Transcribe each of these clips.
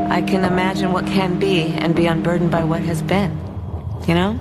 I can imagine what can be and be unburdened by what has been, you know?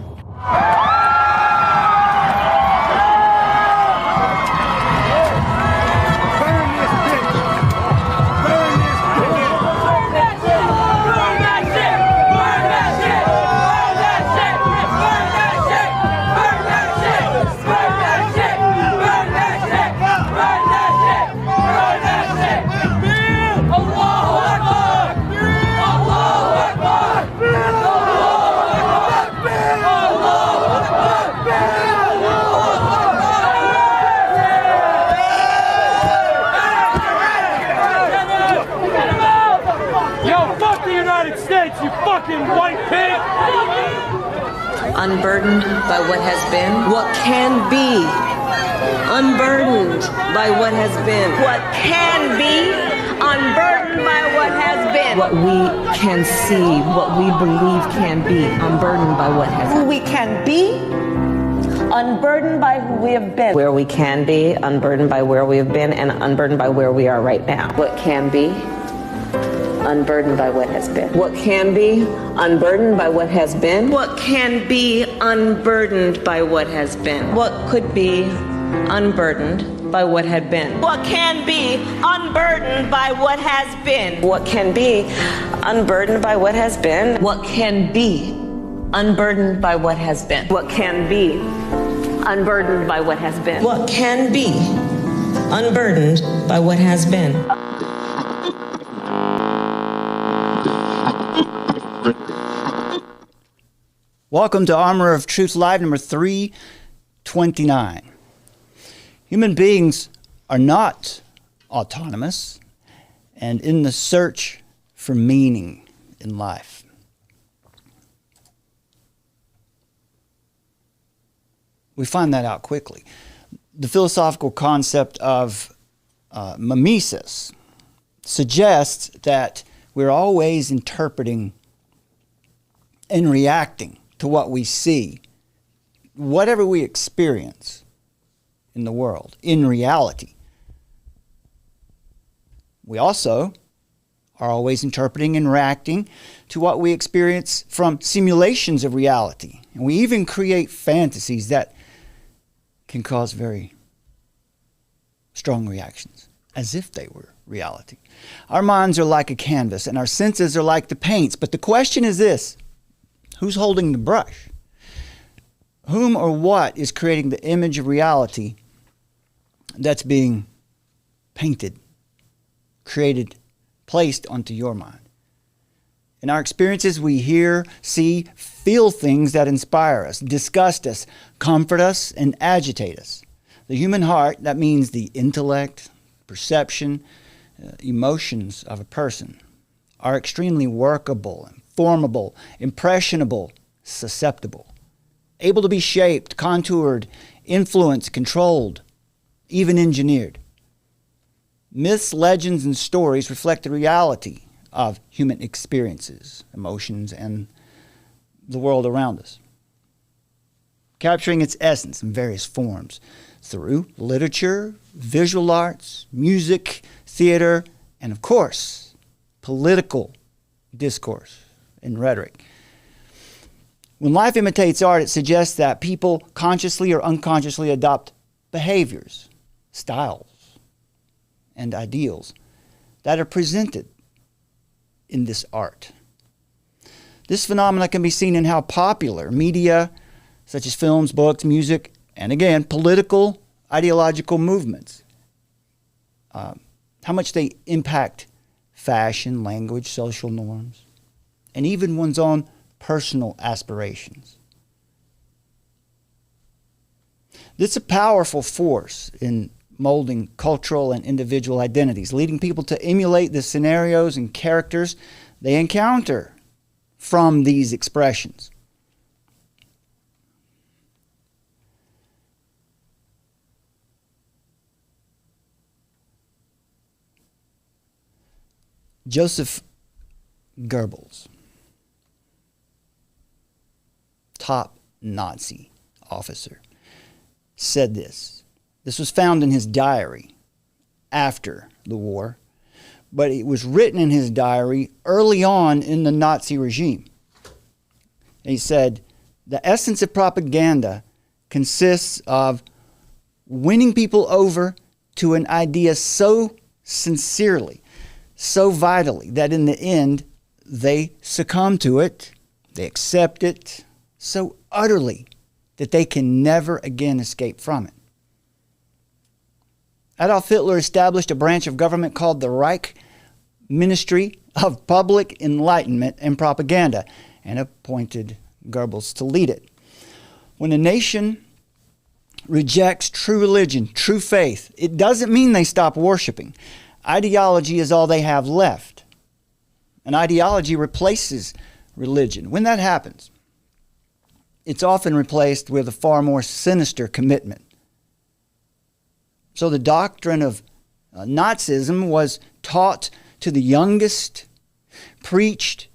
White pig! Unburdened by what has been, what can be. Unburdened by what has been, what can be. Unburdened by what has been. What we can see, what we believe can be. Unburdened by what has been. Who we can be. Unburdened by who we have been. Where we can be, unburdened by where we have been, and unburdened by where we are right now. What can be. Unburdened by what has been. What can be unburdened by what has been. What can be unburdened by what has been. What could be unburdened by what had been. What can be unburdened by what has been. What can be unburdened by what has been. What can be unburdened by what has been. What can be unburdened by what has been. What can be unburdened by what has been. Welcome to Armor of Truth Live number 329. Human beings are not autonomous and in the search for meaning in life. We find that out quickly. The philosophical concept of mimesis suggests that we're always interpreting and reacting to what we see, whatever we experience in the world, in reality. We also are always interpreting and reacting to what we experience from simulations of reality. And we even create fantasies that can cause very strong reactions, as if they were reality. Our minds are like a canvas, and our senses are like the paints. But the question is this: who's holding the brush? Whom or what is creating the image of reality that's being painted, created, placed onto your mind? In our experiences, we hear, see, feel things that inspire us, disgust us, comfort us, and agitate us. The human heart, that means the intellect, perception, emotions of a person, are extremely workable, formable, impressionable, susceptible, able to be shaped, contoured, influenced, controlled, even engineered. Myths, legends, and stories reflect the reality of human experiences, emotions, and the world around us, capturing its essence in various forms through literature, visual arts, music, theater, and of course, political discourse and rhetoric. When life imitates art, it suggests that people consciously or unconsciously adopt behaviors, styles, and ideals that are presented in this art. This phenomena can be seen in how popular media, such as films, books, music, and again, political, ideological movements, how much they impact fashion, language, social norms, and even one's own personal aspirations. This is a powerful force in molding cultural and individual identities, leading people to emulate the scenarios and characters they encounter from these expressions. Joseph Goebbels, top Nazi officer, said this. This was found in his diary after the war. but it was written in his diary early on in the Nazi regime. He said, "The essence of propaganda consists of winning people over to an idea so sincerely, so vitally, that in the end they succumb to it, they accept it so utterly that they can never again escape from it." Adolf Hitler established a branch of government called the Reich Ministry of Public Enlightenment and Propaganda and appointed Goebbels to lead it. When a nation rejects true religion, true faith, it doesn't mean they stop worshiping. Ideology is all they have left. An ideology replaces religion. When that happens, it's often replaced with a far more sinister commitment. So the doctrine of Nazism was taught to the youngest, preached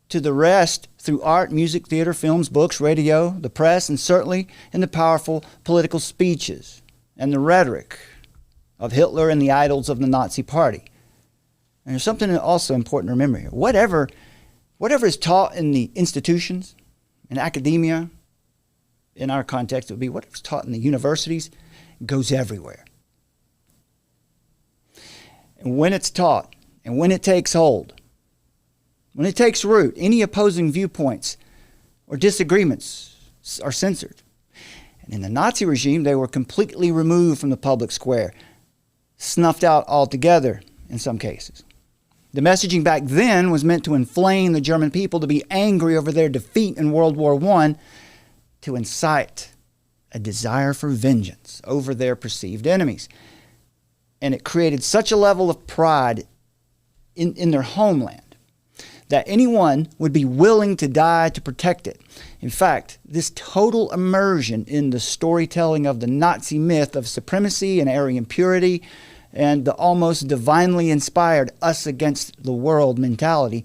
to the rest through art, music, theater, films, books, radio, the press, and certainly in the powerful political speeches and the rhetoric of Hitler and the idols of the Nazi Party. And there's something also important to remember here. Whatever is taught in the institutions, in academia, in our context, it would be whatever's taught in the universities goes everywhere. And when it's taught, and when it takes hold, when it takes root, any opposing viewpoints or disagreements are censored. And in the Nazi regime, they were completely removed from the public square, snuffed out altogether in some cases. The messaging back then was meant to inflame the German people to be angry over their defeat in World War I, to incite a desire for vengeance over their perceived enemies. And it created such a level of pride in their homeland that anyone would be willing to die to protect it. In fact, this total immersion in the storytelling of the Nazi myth of supremacy and Aryan purity and the almost divinely inspired us against the world mentality,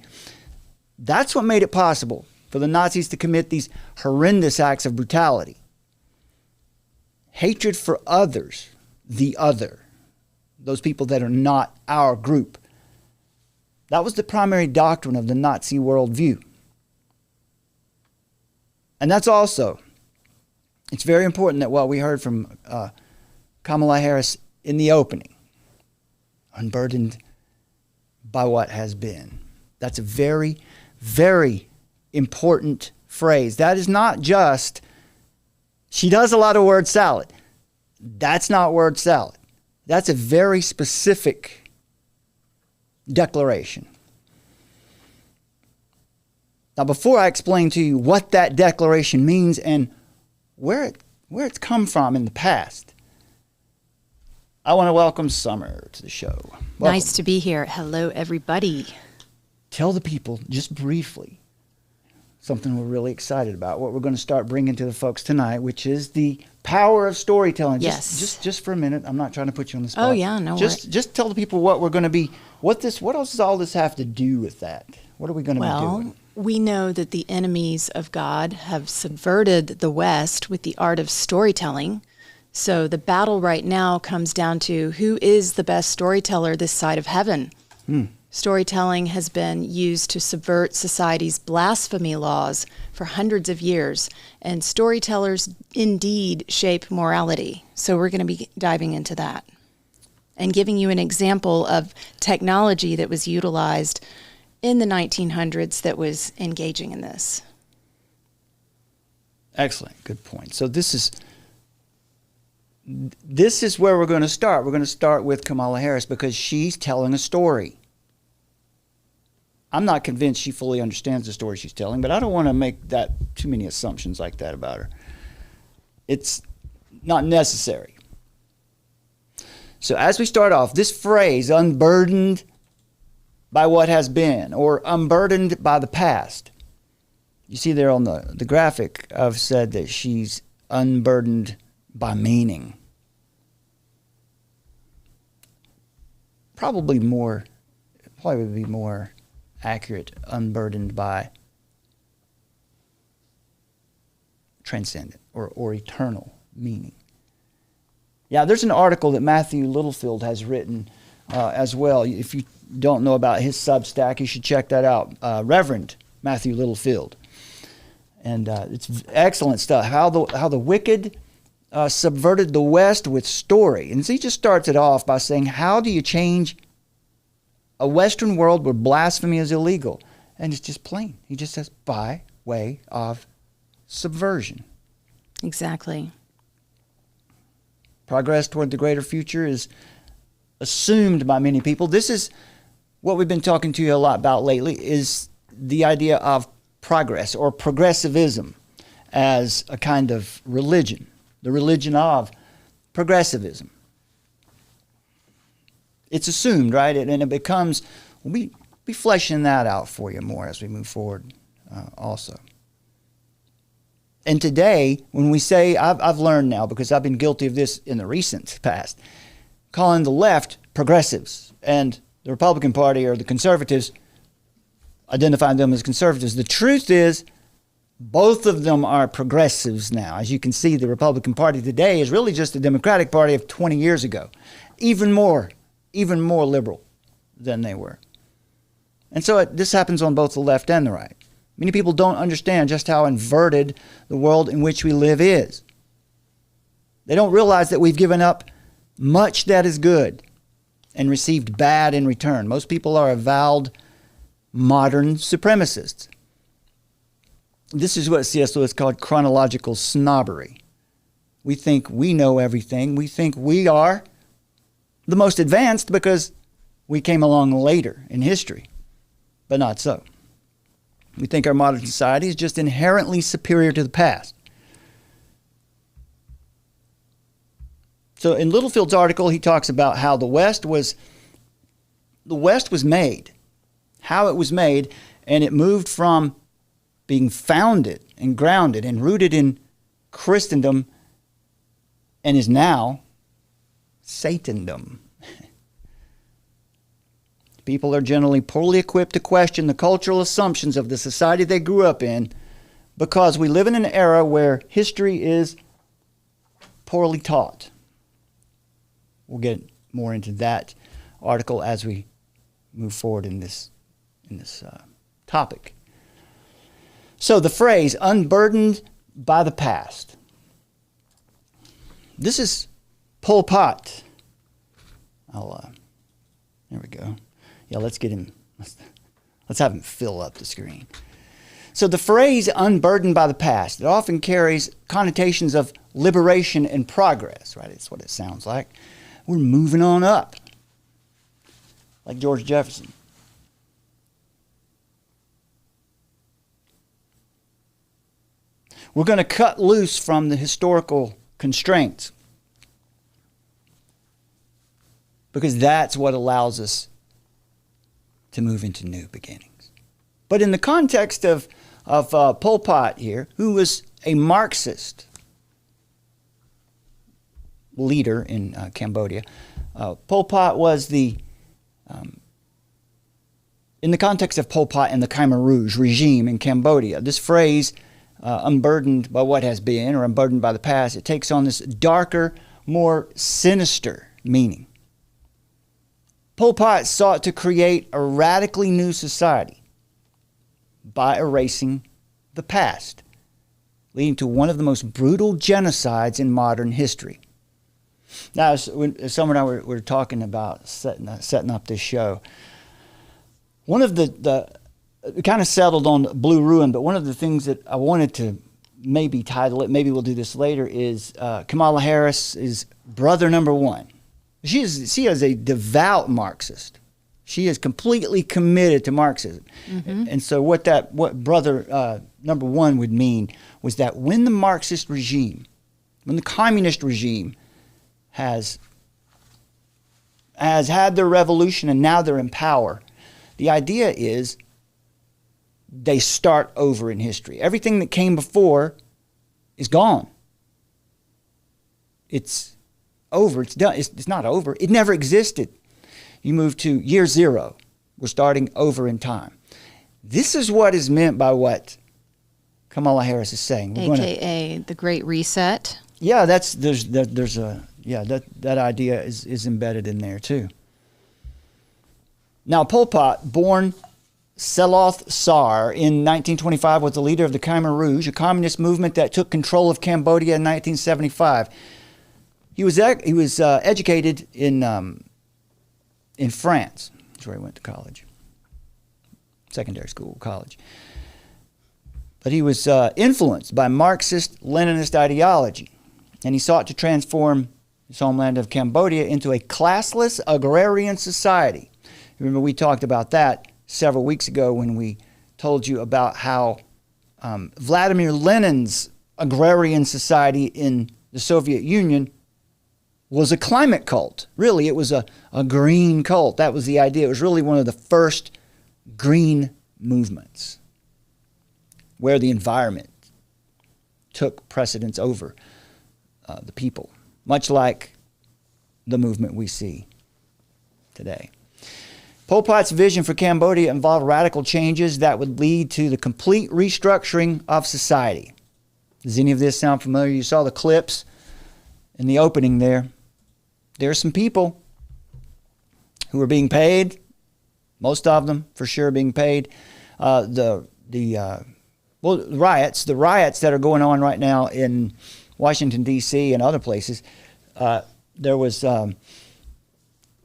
that's what made it possible for the Nazis to commit these horrendous acts of brutality. Hatred for others, the other, those people that are not our group. That was the primary doctrine of the Nazi worldview. And that's also, it's very important that what we heard from Kamala Harris in the opening, unburdened by what has been. That's a very, very important phrase. That is not just, she does a lot of word salad. That's not word salad. That's a very specific declaration. Now, before I explain to you what that declaration means and where it's come from in the past, I want to welcome Summer to the show. Welcome. Nice to be here. Hello, everybody. Tell the people, just briefly, something we're really excited about, what we're going to start bringing to the folks tonight, which is the power of storytelling. Yes. Just for a minute. I'm not trying to put you on the spot. Oh, yeah, no worries. Just tell the people what we're going to be, what else does all this have to do with that? What are we going to be doing? We know that the enemies of God have subverted the West with the art of storytelling. So the battle right now comes down to who is the best storyteller this side of heaven. Storytelling has been used to subvert society's blasphemy laws for hundreds of years, and storytellers indeed shape morality. So we're going to be diving into that and giving you an example of technology that was utilized in the 1900s that was engaging in this. Excellent. Good point. So this is where we're going to start. We're going to start with Kamala Harris because she's telling a story. I'm not convinced she fully understands the story she's telling, but I don't want to make that too many assumptions like that about her. It's not necessary. So as we start off, this phrase, unburdened by what has been, or unburdened by the past. You see there on the graphic, I've said that she's unburdened by meaning. Probably would be more accurate, unburdened by transcendent or eternal meaning. Yeah, there's an article that Matthew Littlefield has written as well. If you don't know about his Substack, you should check that out. Reverend Matthew Littlefield. And it's excellent stuff. How the wicked subverted the West with story. And he just starts it off by saying, how do you change a Western world where blasphemy is illegal? And it's just plain. He just says, by way of subversion. Exactly. Progress toward the greater future is assumed by many people. This is what we've been talking to you a lot about lately, is the idea of progress or progressivism as a kind of religion, the religion of progressivism. It's assumed, right? And it becomes, we'll be fleshing that out for you more as we move forward also. And today, when we say, I've learned now, because I've been guilty of this in the recent past, calling the left progressives and the Republican Party or the conservatives, identifying them as conservatives. The truth is, both of them are progressives now. As you can see, the Republican Party today is really just the Democratic Party of 20 years ago. Even more liberal than they were. And so this happens on both the left and the right. Many people don't understand just how inverted the world in which we live is. They don't realize that we've given up much that is good and received bad in return. Most people are avowed modern supremacists. This is what C.S. Lewis called chronological snobbery. We think we know everything. We think we are the most advanced because we came along later in history, but not so. We think our modern society is just inherently superior to the past. So in Littlefield's article, he talks about how the West was made, how it was made, and it moved from being founded and grounded and rooted in Christendom and is now Satandom. People are generally poorly equipped to question the cultural assumptions of the society they grew up in because we live in an era where history is poorly taught. We'll get more into that article as we move forward in this topic. So the phrase, unburdened by the past. This is Pol Pot. There we go. Yeah, let's get him. Let's have him fill up the screen. So the phrase unburdened by the past, it often carries connotations of liberation and progress, right? It's what it sounds like. We're moving on up, like George Jefferson. We're going to cut loose from the historical constraints because that's what allows us to move into new beginnings. But in the context of Pol Pot here, who was a Marxist leader in Cambodia, Pol Pot was in the context of Pol Pot and the Khmer Rouge regime in Cambodia, this phrase, unburdened by what has been or unburdened by the past, it takes on this darker, more sinister meaning. Pol Pot sought to create a radically new society by erasing the past, leading to one of the most brutal genocides in modern history. Now, when Summer and I were talking about setting up this show, one of the kind of settled on Blue Ruin, but one of the things that I wanted to maybe title it, maybe we'll do this later, is Kamala Harris is brother number one. She is a devout Marxist. She is completely committed to Marxism. Mm-hmm. And so what brother number one would mean was that when the Marxist regime, when the communist regime has had their revolution and now they're in power, the idea is they start over in history. Everything that came before is gone. It's over. It's done. It's not over. It never existed. You move to year zero. We're starting over in time. This is what is meant by what Kamala Harris is saying. AKA the Great Reset. Yeah, that idea is embedded in there too. Now, Pol Pot, born Seloth Sar in 1925, was the leader of the Khmer Rouge, a communist movement that took control of Cambodia in 1975. He was educated in France. That's where he went to college, secondary school, college. But he was influenced by Marxist-Leninist ideology, and he sought to transform his homeland of Cambodia into a classless agrarian society. Remember, we talked about that several weeks ago when we told you about how Vladimir Lenin's agrarian society in the Soviet Union was a climate cult. Really, it was a green cult. That was the idea. It was really one of the first green movements where the environment took precedence over the people, much like the movement we see today. Pol Pot's vision for Cambodia involved radical changes that would lead to the complete restructuring of society. Does any of this sound familiar? You saw the clips in the opening there. There are some people who are being paid, most of them for sure being paid. The riots that are going on right now in Washington, D.C. and other places. There was a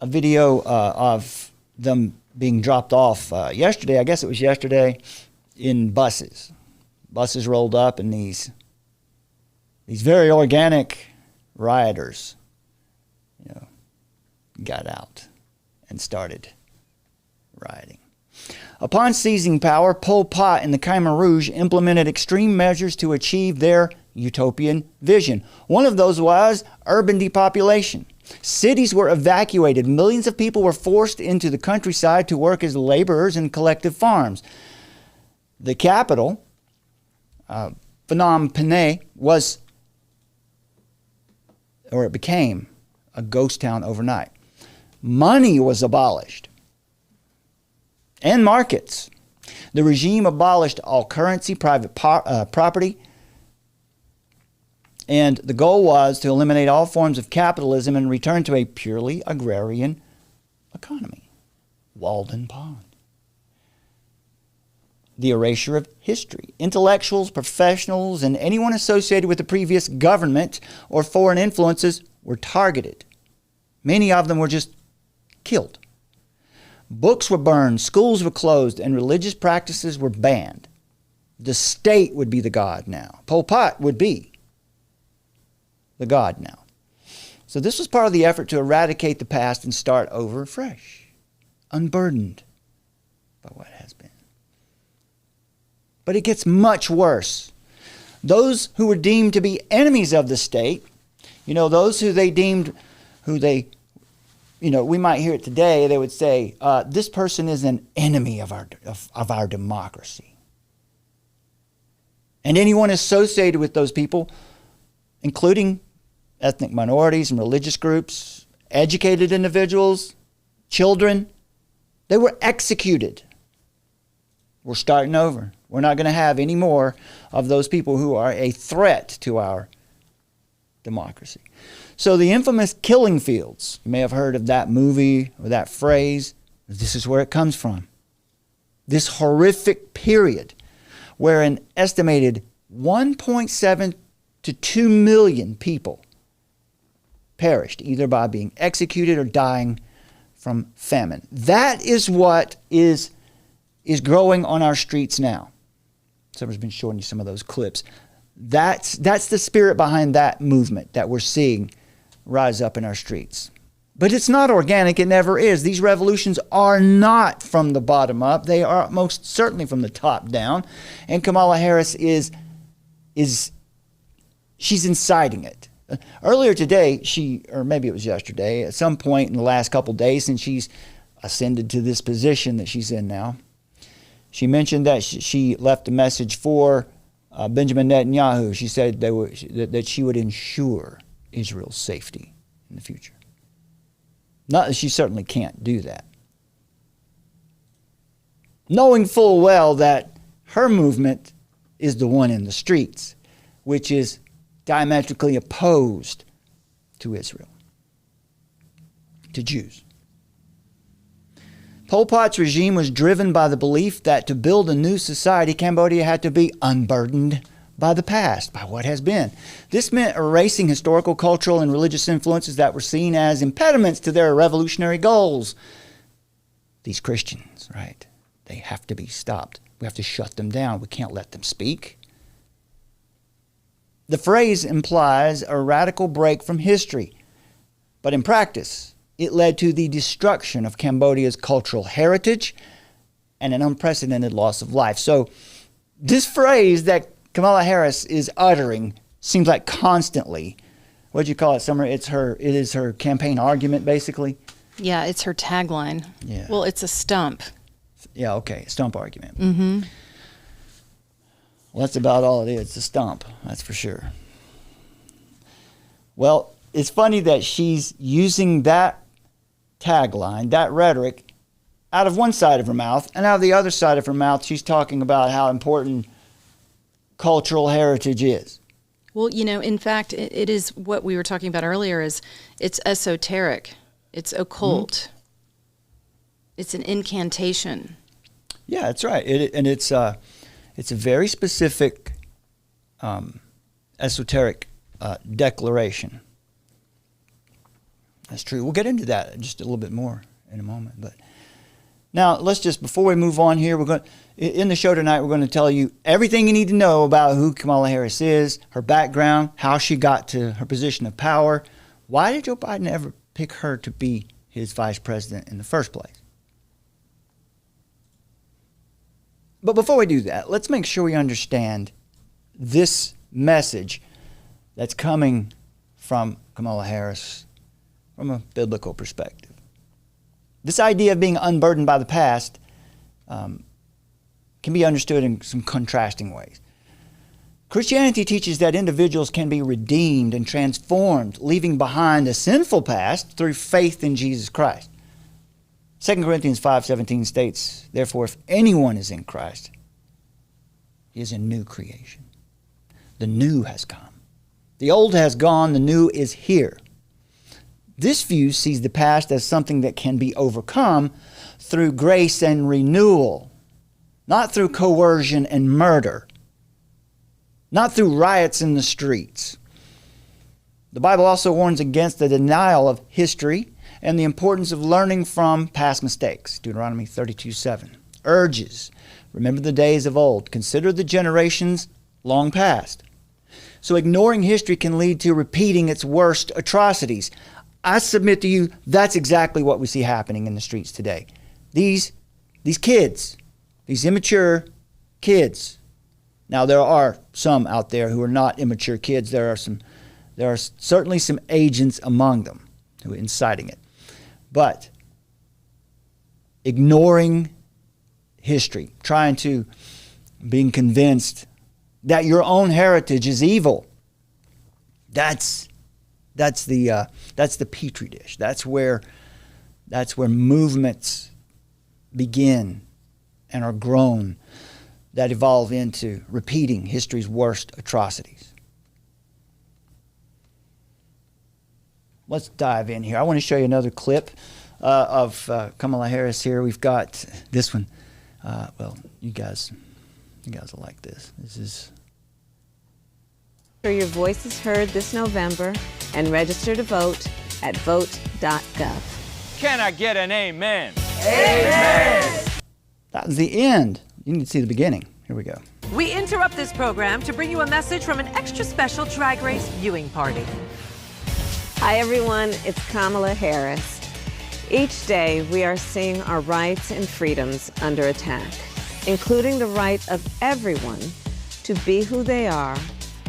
video of them being dropped off yesterday. I guess it was yesterday, in buses. Buses rolled up, and these very organic rioters, got out and started rioting. Upon seizing power, Pol Pot and the Khmer Rouge implemented extreme measures to achieve their utopian vision. One of those was urban depopulation. Cities were evacuated. Millions of people were forced into the countryside to work as laborers in collective farms. The capital, Phnom Penh, became a ghost town overnight. Money was abolished, and markets. The regime abolished all currency, private property, and the goal was to eliminate all forms of capitalism and return to a purely agrarian economy. Walden Pond. The erasure of history. Intellectuals, professionals, and anyone associated with the previous government or foreign influences were targeted. Many of them were just killed. Books were burned, schools were closed, and religious practices were banned. The state would be the god now. Pol Pot would be the god now. So this was part of the effort to eradicate the past and start over fresh, unburdened by what has been. But it gets much worse. Those who were deemed to be enemies of the state, those who we might hear it today, they would say, this person is an enemy of our democracy. And anyone associated with those people, including ethnic minorities and religious groups, educated individuals, children, they were executed. We're starting over. We're not going to have any more of those people who are a threat to our democracy. So the infamous killing fields, you may have heard of that movie or that phrase. This is where it comes from. This horrific period where an estimated 1.7 to 2 million people perished, either by being executed or dying from famine. That is what is growing on our streets now. Someone's been showing you some of those clips. That's the spirit behind that movement that we're seeing rise up in our streets. But it's not organic. It never is. These revolutions are not from the bottom up. They are most certainly from the top down. And Kamala Harris she's inciting it. Earlier today, or maybe it was yesterday, at some point in the last couple of days since she's ascended to this position that she's in now, she mentioned that she left a message for Benjamin Netanyahu. She said that she would ensure Israel's safety in the future. Not that she certainly can't do that. Knowing full well that her movement is the one in the streets, which is diametrically opposed to Israel, to Jews. Pol Pot's regime was driven by the belief that to build a new society, Cambodia had to be unburdened by the past, by what has been. This meant erasing historical, cultural, and religious influences that were seen as impediments to their revolutionary goals. These Christians, right? They have to be stopped. We have to shut them down. We can't let them speak. The phrase implies a radical break from history, but in practice, it led to the destruction of Cambodia's cultural heritage and an unprecedented loss of life. So this phrase that Kamala Harris is uttering seems like constantly, what'd you call it, Summer? It is her campaign argument, basically. Yeah, it's her tagline. Yeah. Well, it's a stump. Yeah, okay, stump argument. Mm-hmm. Well, that's about all it is. It's a stump, that's for sure. Well, it's funny that she's using that tagline, that rhetoric, out of one side of her mouth, and out of the other side of her mouth, she's talking about how important cultural heritage is. Well, in fact, it is what we were talking about earlier. It's esoteric, it's occult, mm-hmm. It's an incantation. Yeah, that's right. It's a very specific esoteric declaration. That's true. We'll get into that just a little bit more in a moment. But now, before we move on here, in the show tonight, we're going to tell you everything you need to know about who Kamala Harris is, her background, how she got to her position of power. Why did Joe Biden ever pick her to be his vice president in the first place? But before we do that, let's make sure we understand this message that's coming from Kamala Harris from a biblical perspective. This idea of being unburdened by the past can be understood in some contrasting ways. Christianity teaches that individuals can be redeemed and transformed, leaving behind a sinful past through faith in Jesus Christ. 2 Corinthians 5:17 states, "Therefore, if anyone is in Christ, he is a new creation. The new has come. The old has gone, the new is here." This view sees the past as something that can be overcome through grace and renewal, not through coercion and murder, not through riots in the streets. The Bible also warns against the denial of history and the importance of learning from past mistakes. Deuteronomy 32:7 urges, remember the days of old, consider the generations long past. So ignoring history can lead to repeating its worst atrocities. I submit to you, that's exactly what we see happening in the streets today. These kids, these immature kids. Now, there are some out there who are not immature kids. There are certainly some agents among them who are inciting it. But ignoring history, being convinced that your own heritage is evil, that's the petri dish. That's where movements begin and are grown that evolve into repeating history's worst atrocities. Let's dive in here. I want to show you another clip of Kamala Harris here. We've got this one. You guys will like this. This is... Your voice is heard this November and register to vote at vote.gov. Can I get an amen? Amen! That was the end. You need to see the beginning. Here we go. We interrupt this program to bring you a message from an extra special Drag Race viewing party. Hi everyone, it's Kamala Harris. Each day we are seeing our rights and freedoms under attack, including the right of everyone to be who they are,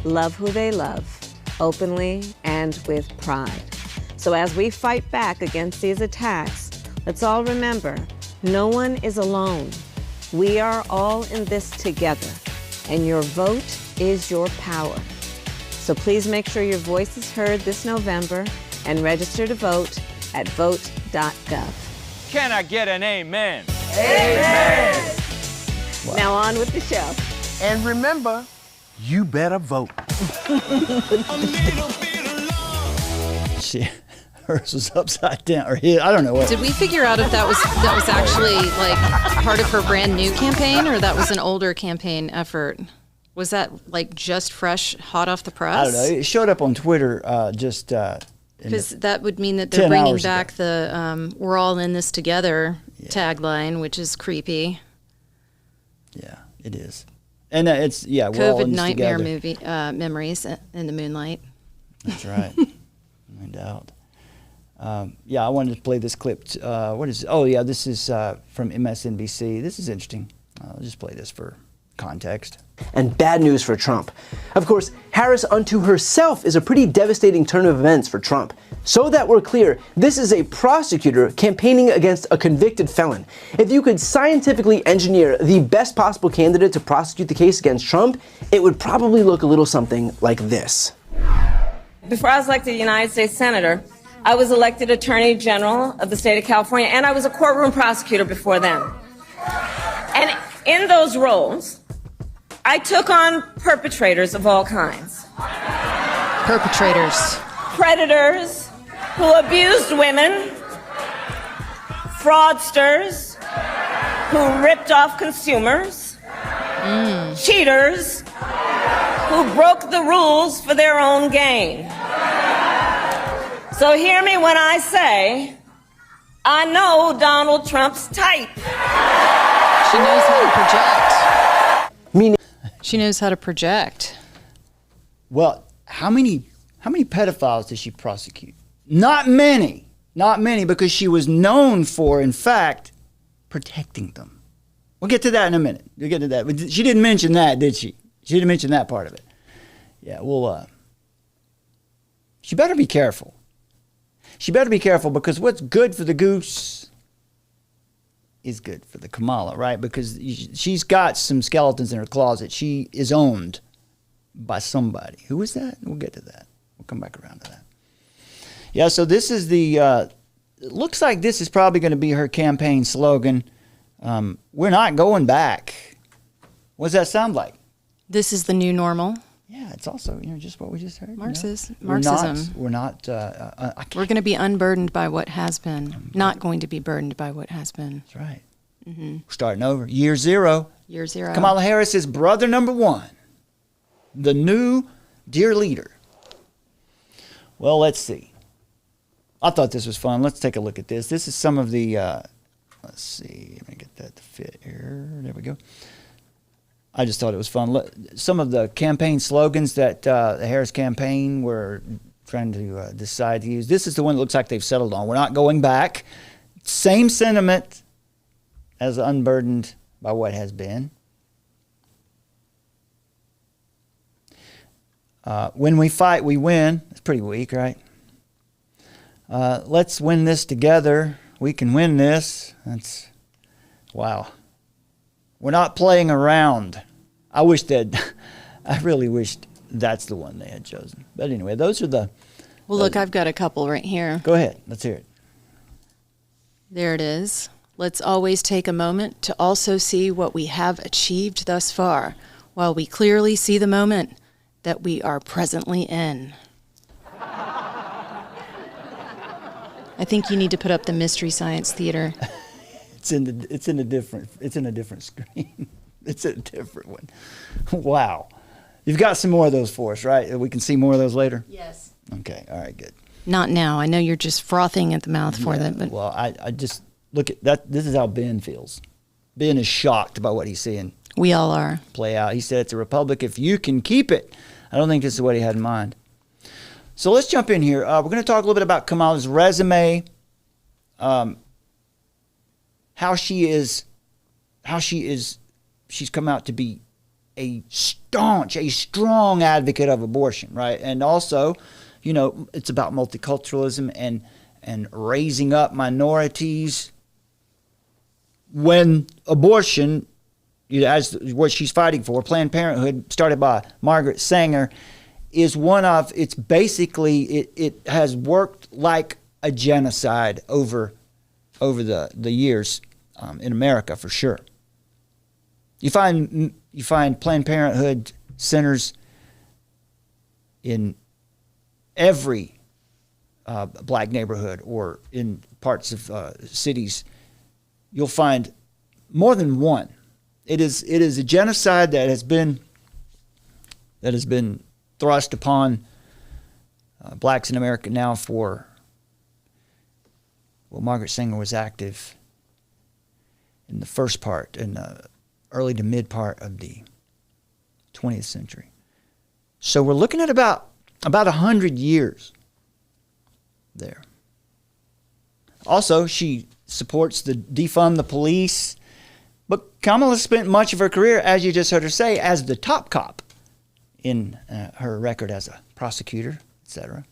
love who they love, openly and with pride. So as we fight back against these attacks, let's all remember, no one is alone. We are all in this together, and your vote is your power. So please make sure your voice is heard this November and register to vote at vote.gov. Can I get an amen? Amen! Wow. Now on with the show. And remember, you better vote. hers was upside down, or his, I don't know what. Did we figure out if that was actually like part of her brand new campaign, or that was an older campaign effort? Was that like just fresh, hot off the press? I don't know. It showed up on Twitter because that would mean that they're bringing back the "We're all in this together" tagline, which is creepy. Yeah, it is, and it's we're all COVID in this nightmare together. movie memories in the moonlight. That's right, no doubt. I wanted to play this clip. What is it? Oh yeah, this is from MSNBC. This is interesting. I'll just play this for context. And bad news for Trump. Of course, Harris unto herself is a pretty devastating turn of events for Trump. So that we're clear, this is a prosecutor campaigning against a convicted felon. If you could scientifically engineer the best possible candidate to prosecute the case against Trump, it would probably look a little something like this. Before I was elected United States Senator, I was elected Attorney General of the state of California, and I was a courtroom prosecutor before then. And in those roles, I took on perpetrators of all kinds. Perpetrators. Predators who abused women, fraudsters who ripped off consumers, cheaters who broke the rules for their own gain. So hear me when I say, I know Donald Trump's type. She knows how to project. Meaning, she knows how to project. Well, how many pedophiles did she prosecute? Not many, because she was known for, in fact, protecting them. We'll get to that in a minute. We'll get to that. But she didn't mention that, did she? She didn't mention that part of it. Yeah, well, she better be careful. She better be careful, because what's good for the goose is good for the Kamala, right? Because she's got some skeletons in her closet. She is owned by somebody. Who is that? We'll get to that. We'll come back around to that. Yeah, so this is it looks like this is probably going to be her campaign slogan. We're not going back. What does that sound like? This is the new normal. Yeah, it's also just what we just heard. Marxism. We're not. We're going to be unburdened by what has been. Not going to be burdened by what has been. That's right. Mm-hmm. We're starting over. Year zero. Year zero. Kamala Harris is brother number one, the new dear leader. Well, let's see. I thought this was fun. Let's take a look at this. This is some of the. Let's see. Let me get that to fit here. There we go. I just thought it was fun. Some of the campaign slogans that the Harris campaign were trying to decide to use. This is the one that looks like they've settled on. We're not going back. Same sentiment as unburdened by what has been. When we fight, we win. It's pretty weak, right? Let's win this together. We can win this. That's, wow. We're not playing around. I really wished that's the one they had chosen. But anyway, those are the... Well, look, I've got a couple right here. Go ahead. Let's hear it. There it is. Let's always take a moment to also see what we have achieved thus far, while we clearly see the moment that we are presently in. I think you need to put up the Mystery Science Theater. It's in a different screen. It's a different one. Wow. You've got some more of those for us, right? We can see more of those later? Yes. Okay. All right, good. Not now. I know you're just frothing at the mouth for them. But well, I just look at that. This is how Ben feels. Ben is shocked by what he's seeing we all are. Play out. He said it's a republic if you can keep it. I don't think this is what he had in mind. So let's jump in here. We're going to talk a little bit about Kamala's resume, how she's come out to be a strong advocate of abortion, right? And also, it's about multiculturalism and raising up minorities when abortion, as what she's fighting for, Planned Parenthood, started by Margaret Sanger, is one of, it's basically, it has worked like a genocide over the years in America, for sure. You find Planned Parenthood centers in every black neighborhood or in parts of cities, you'll find more than one. It is a genocide that has been thrust upon blacks in America now for, well, Margaret Sanger was active in the first part, in the early to mid part of the 20th century. So we're looking at about 100 years there. Also, she supports the defund the police, but Kamala spent much of her career, as you just heard her say, as the top cop in her record as a prosecutor, etc.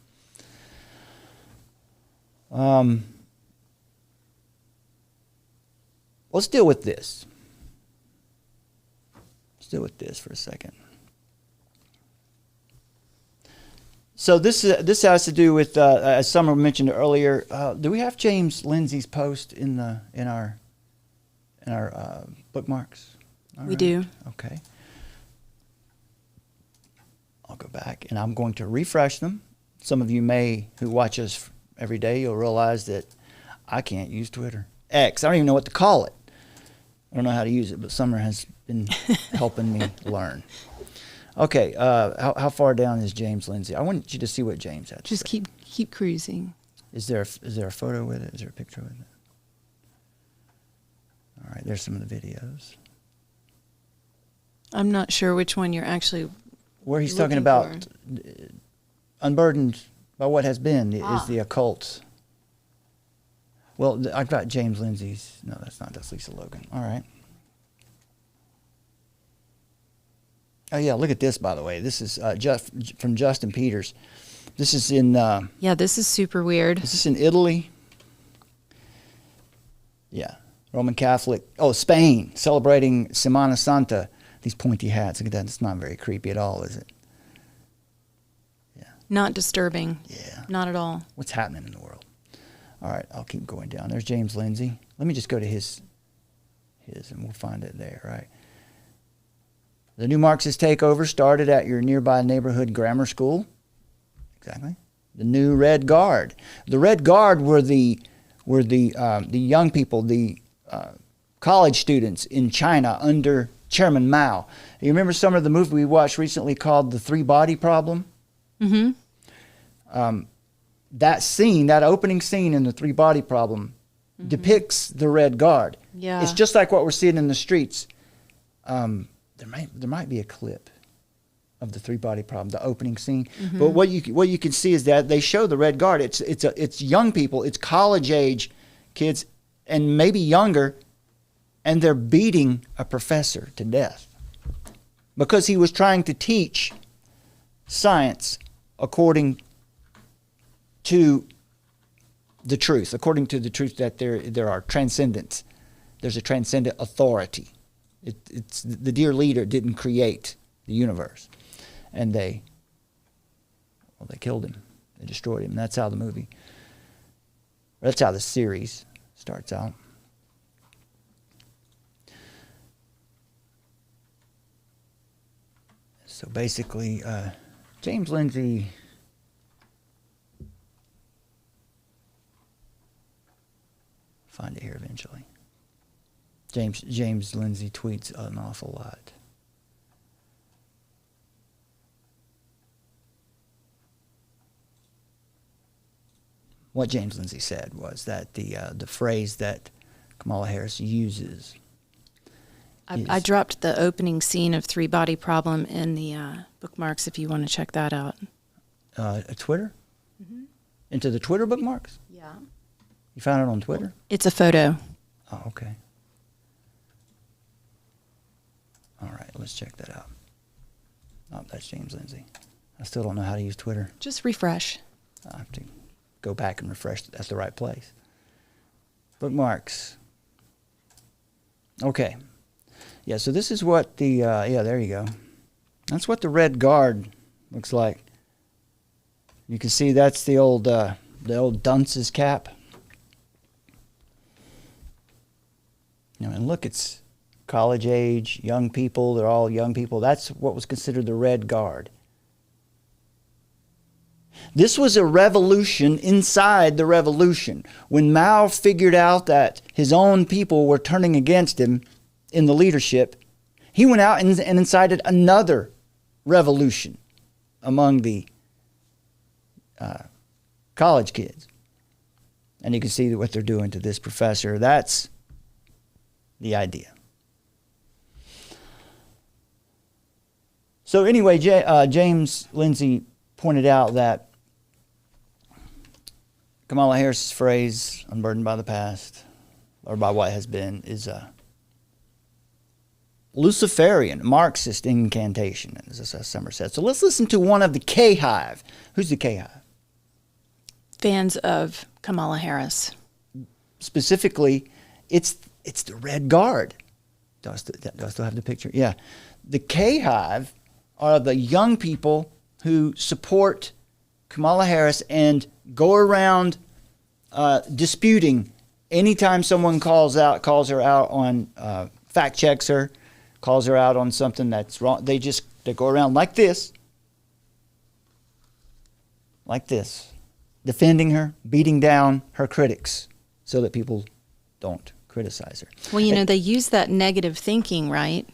Let's deal with this. Let's deal with this for a second. So this has to do with, as Summer mentioned earlier. Do we have James Lindsay's post in our bookmarks? All We right. do. Okay. I'll go back and I'm going to refresh them. Some of you who watch us every day, you'll realize that I can't use Twitter. X. I don't even know what to call it. I don't know how to use it, but Summer has been helping me learn. Okay, how far down is James Lindsay? I want you to see what James had to Just say. keep cruising. Is there a photo with it? Is there a picture with it? All right, there's some of the videos. I'm not sure which one you're actually Where he's talking looking about for. unburdened by what has been is the occult. Well, I've got James Lindsay's. No, that's not. That's Lisa Logan. All right. Oh, yeah, look at this, by the way. This is from Justin Peters. This is in... Yeah, this is super weird. Is this in Italy? Yeah. Roman Catholic. Oh, Spain, celebrating Semana Santa. These pointy hats. Look at that. It's not very creepy at all, is it? Yeah. Not disturbing. Yeah. Not at all. What's happening in the world? All right, I'll keep going down. There's James Lindsay. Let me just go to his, and we'll find it there, right? The new Marxist takeover started at your nearby neighborhood grammar school. Exactly. The new Red Guard. The Red Guard were the young people, the college students in China under Chairman Mao. You remember some of the movie we watched recently called The Three Body Problem? Mm-hmm. That scene, that opening scene in The Three Body Problem, depicts the Red Guard. Yeah. It's just like what we're seeing in the streets. There might be a clip of The Three Body Problem, the opening scene. But what you can see is that they show the Red Guard. It's young people, it's college age kids, and maybe younger, and they're beating a professor to death because he was trying to teach science according to the truth, that there are transcendents. There's a transcendent authority. It's the dear leader didn't create the universe, and they killed him. They destroyed him. That's how the series starts out. So basically, James Lindsay. Find it here eventually. James Lindsay tweets an awful lot. What James Lindsay said was that the phrase that Kamala Harris uses. I dropped the opening scene of Three Body Problem in the bookmarks if you want to check that out. Twitter? Mm-hmm. Into the Twitter bookmarks? Yeah. You found it on Twitter? It's a photo. Oh, okay. All right, let's check that out. Oh, that's James Lindsay. I still don't know how to use Twitter. Just refresh. I have to go back and refresh at the right place. Bookmarks. Okay. Yeah, so this is what the, there you go. That's what the Red Guard looks like. You can see that's the old dunce's cap. And look, it's college age, young people. They're all young people. That's what was considered the Red Guard. This was a revolution inside the revolution. When Mao figured out that his own people were turning against him in the leadership, he went out and incited another revolution among the college kids. And you can see what they're doing to this professor. That's the idea. So anyway, James Lindsay pointed out that Kamala Harris's phrase, unburdened by the past, or by what has been, is a Luciferian, Marxist incantation, as Summer said. So let's listen to one of the K-Hive. Who's the K-Hive? Fans of Kamala Harris. Specifically, it's the Red Guard. Do I still have the picture? Yeah. The K-Hive are the young people who support Kamala Harris and go around disputing anytime someone calls her out on, fact checks her, calls her out on something that's wrong. They go around like this, defending her, beating down her critics so that people don't criticize her. Well, they use that negative thinking, right?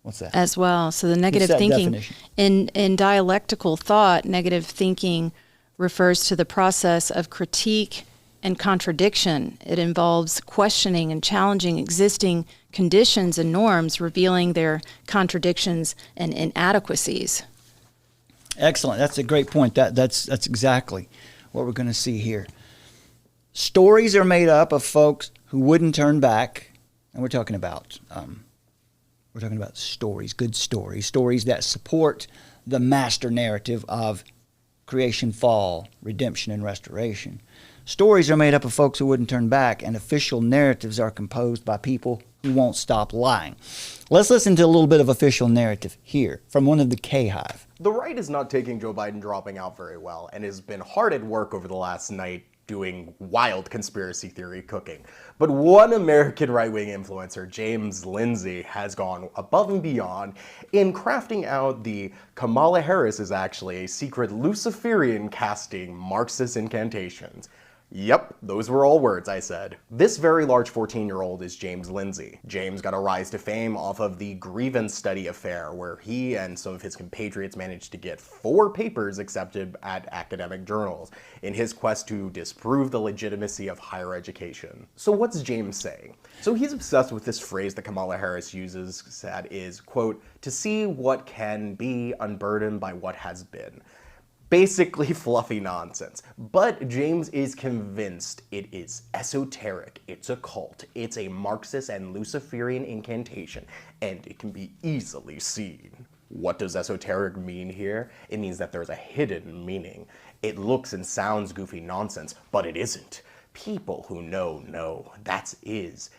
What's that? As well. So the negative thinking in dialectical thought, negative thinking refers to the process of critique and contradiction. It involves questioning and challenging existing conditions and norms, revealing their contradictions and inadequacies. Excellent. That's a great point. That's exactly what we're going to see here. Stories are made up of folks who wouldn't turn back, and we're talking about stories, good stories that support the master narrative of creation, fall, redemption, and restoration. Stories are made up of folks who wouldn't turn back, and official narratives are composed by people who won't stop lying. Let's listen to a little bit of official narrative here from one of the K-Hive. The right is not taking Joe Biden dropping out very well and has been hard at work over the last night doing wild conspiracy theory cooking. But one American right-wing influencer, James Lindsay, has gone above and beyond in crafting out the Kamala Harris is actually a secret Luciferian casting Marxist incantations. Yep, those were all words I said. This very large 14-year-old is James Lindsay. James got a rise to fame off of the grievance study affair, where he and some of his compatriots managed to get 4 papers accepted at academic journals in his quest to disprove the legitimacy of higher education. So what's James saying? So he's obsessed with this phrase that Kamala Harris uses that is, quote, to see what can be unburdened by what has been. Basically fluffy nonsense. But James is convinced it is esoteric, it's occult, it's a Marxist and Luciferian incantation, and it can be easily seen. What does esoteric mean here? It means that there's a hidden meaning. It looks and sounds goofy nonsense, but it isn't. People who know that is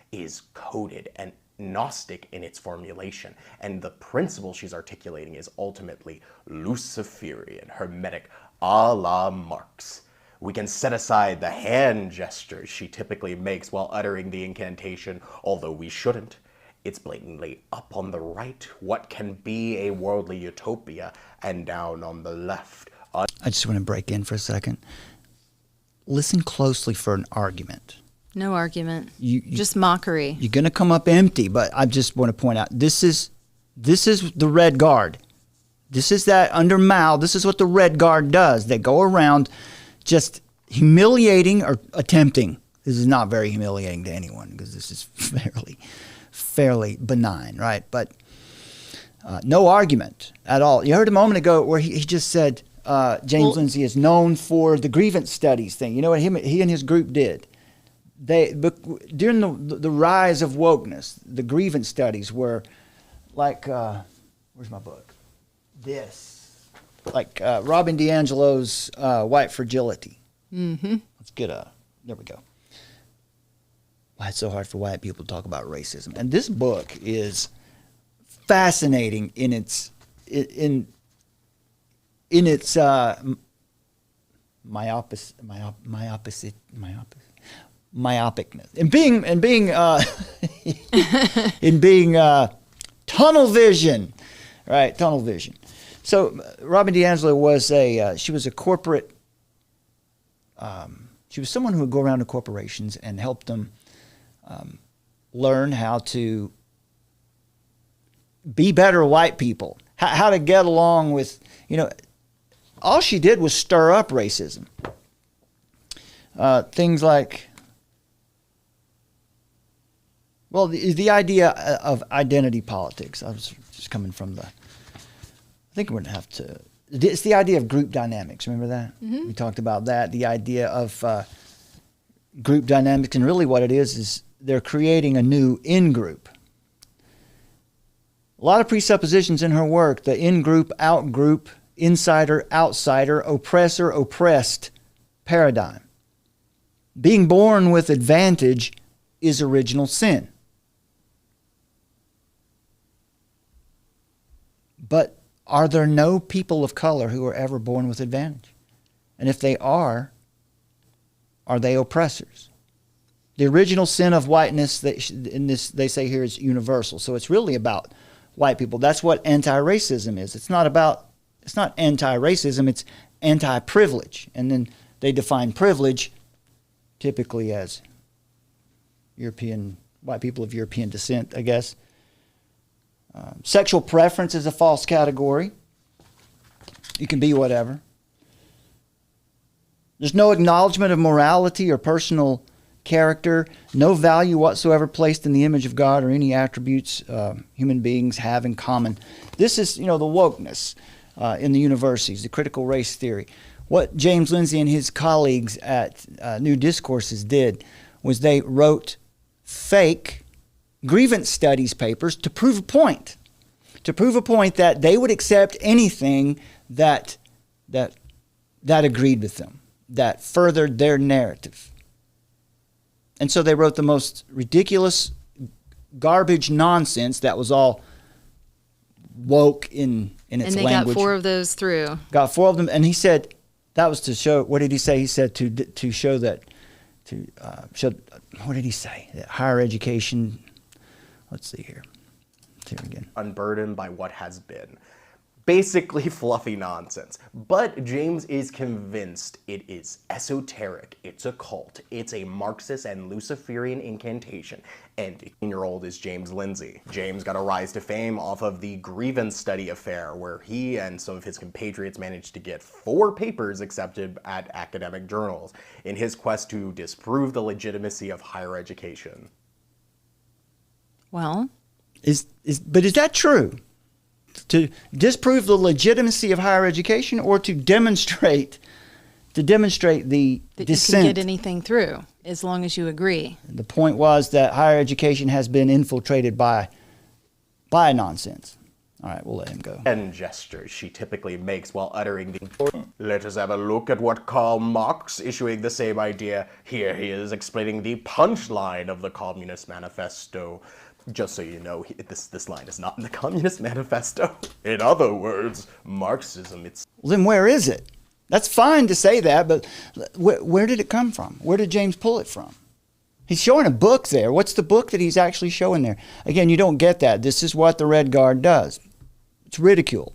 coded and Gnostic in its formulation, and the principle she's articulating is ultimately Luciferian, Hermetic, a la Marx. We can set aside the hand gestures she typically makes while uttering the incantation, although we shouldn't. It's blatantly up on the right, what can be a worldly utopia, and down on the left. I just want to break in for a second. Listen closely for an argument. No argument. Just mockery. You're going to come up empty, but I just want to point out, this is the Red Guard. This is that under Mao. This is what the Red Guard does. They go around just humiliating or attempting. This is not very humiliating to anyone because this is fairly benign, right? But no argument at all. You heard a moment ago where he just said James Lindsay is known for the grievance studies thing. You know what he and his group did? During the rise of wokeness, the grievance studies were like, where's my book? Like Robin DiAngelo's White Fragility. Mm-hmm. Let's get there we go. Why it's so hard for white people to talk about racism. And this book is fascinating in its myopicness, and being tunnel vision, right? Tunnel vision. So Robin DiAngelo was she was a corporate, she was someone who would go around to corporations and help them learn how to be better white people, how to get along with, all she did was stir up racism. Things like, well, the idea of identity politics. I was just coming from I think we're going to have to, it's the idea of group dynamics. Remember that? Mm-hmm. We talked about that, the idea of group dynamics. And really what it is they're creating a new in-group. A lot of presuppositions in her work, the in-group, out-group, insider, outsider, oppressor, oppressed paradigm. Being born with advantage is original sin. But are there no people of color who are ever born with advantage? And if they are they oppressors? The original sin of whiteness, they say here, is universal. So it's really about white people. That's what anti-racism is. It's not anti-racism, it's anti-privilege. And then they define privilege typically as white people of European descent, I guess. Sexual preference is a false category. You can be whatever. There's no acknowledgement of morality or personal character, no value whatsoever placed in the image of God or any attributes human beings have in common. This is, the wokeness in the universities, the critical race theory. What James Lindsay and his colleagues at New Discourses did was they wrote fake grievance studies papers to prove a point. To prove a point that they would accept anything that agreed with them, that furthered their narrative. And so they wrote the most ridiculous garbage nonsense that was all woke in its language. And they got 4 of those through. Got 4 of them. And he said that was to show, what did he say? He said to show that, what did he say? That higher education, let's see here. Here again. Unburdened by what has been. Basically fluffy nonsense. But James is convinced it is esoteric, it's occult, it's a Marxist and Luciferian incantation. And 18-year-old is James Lindsay. James got a rise to fame off of the grievance study affair, where he and some of his compatriots managed to get 4 papers accepted at academic journals in his quest to disprove the legitimacy of higher education. Well, but is that true? To disprove the legitimacy of higher education, or to demonstrate the that dissent? You can get anything through as long as you agree. The point was that higher education has been infiltrated by nonsense. All right, we'll let him go. And gestures she typically makes while uttering the "Let us have a look at what Karl Marx," issuing the same idea. Here he is explaining the punchline of the Communist Manifesto. Just so you know, this line is not in the Communist Manifesto. In other words, Marxism, it's... Well, then where is it? That's fine to say that, but where did it come from? Where did James pull it from? He's showing a book there. What's the book that he's actually showing there? Again, you don't get that. This is what the Red Guard does. It's ridicule.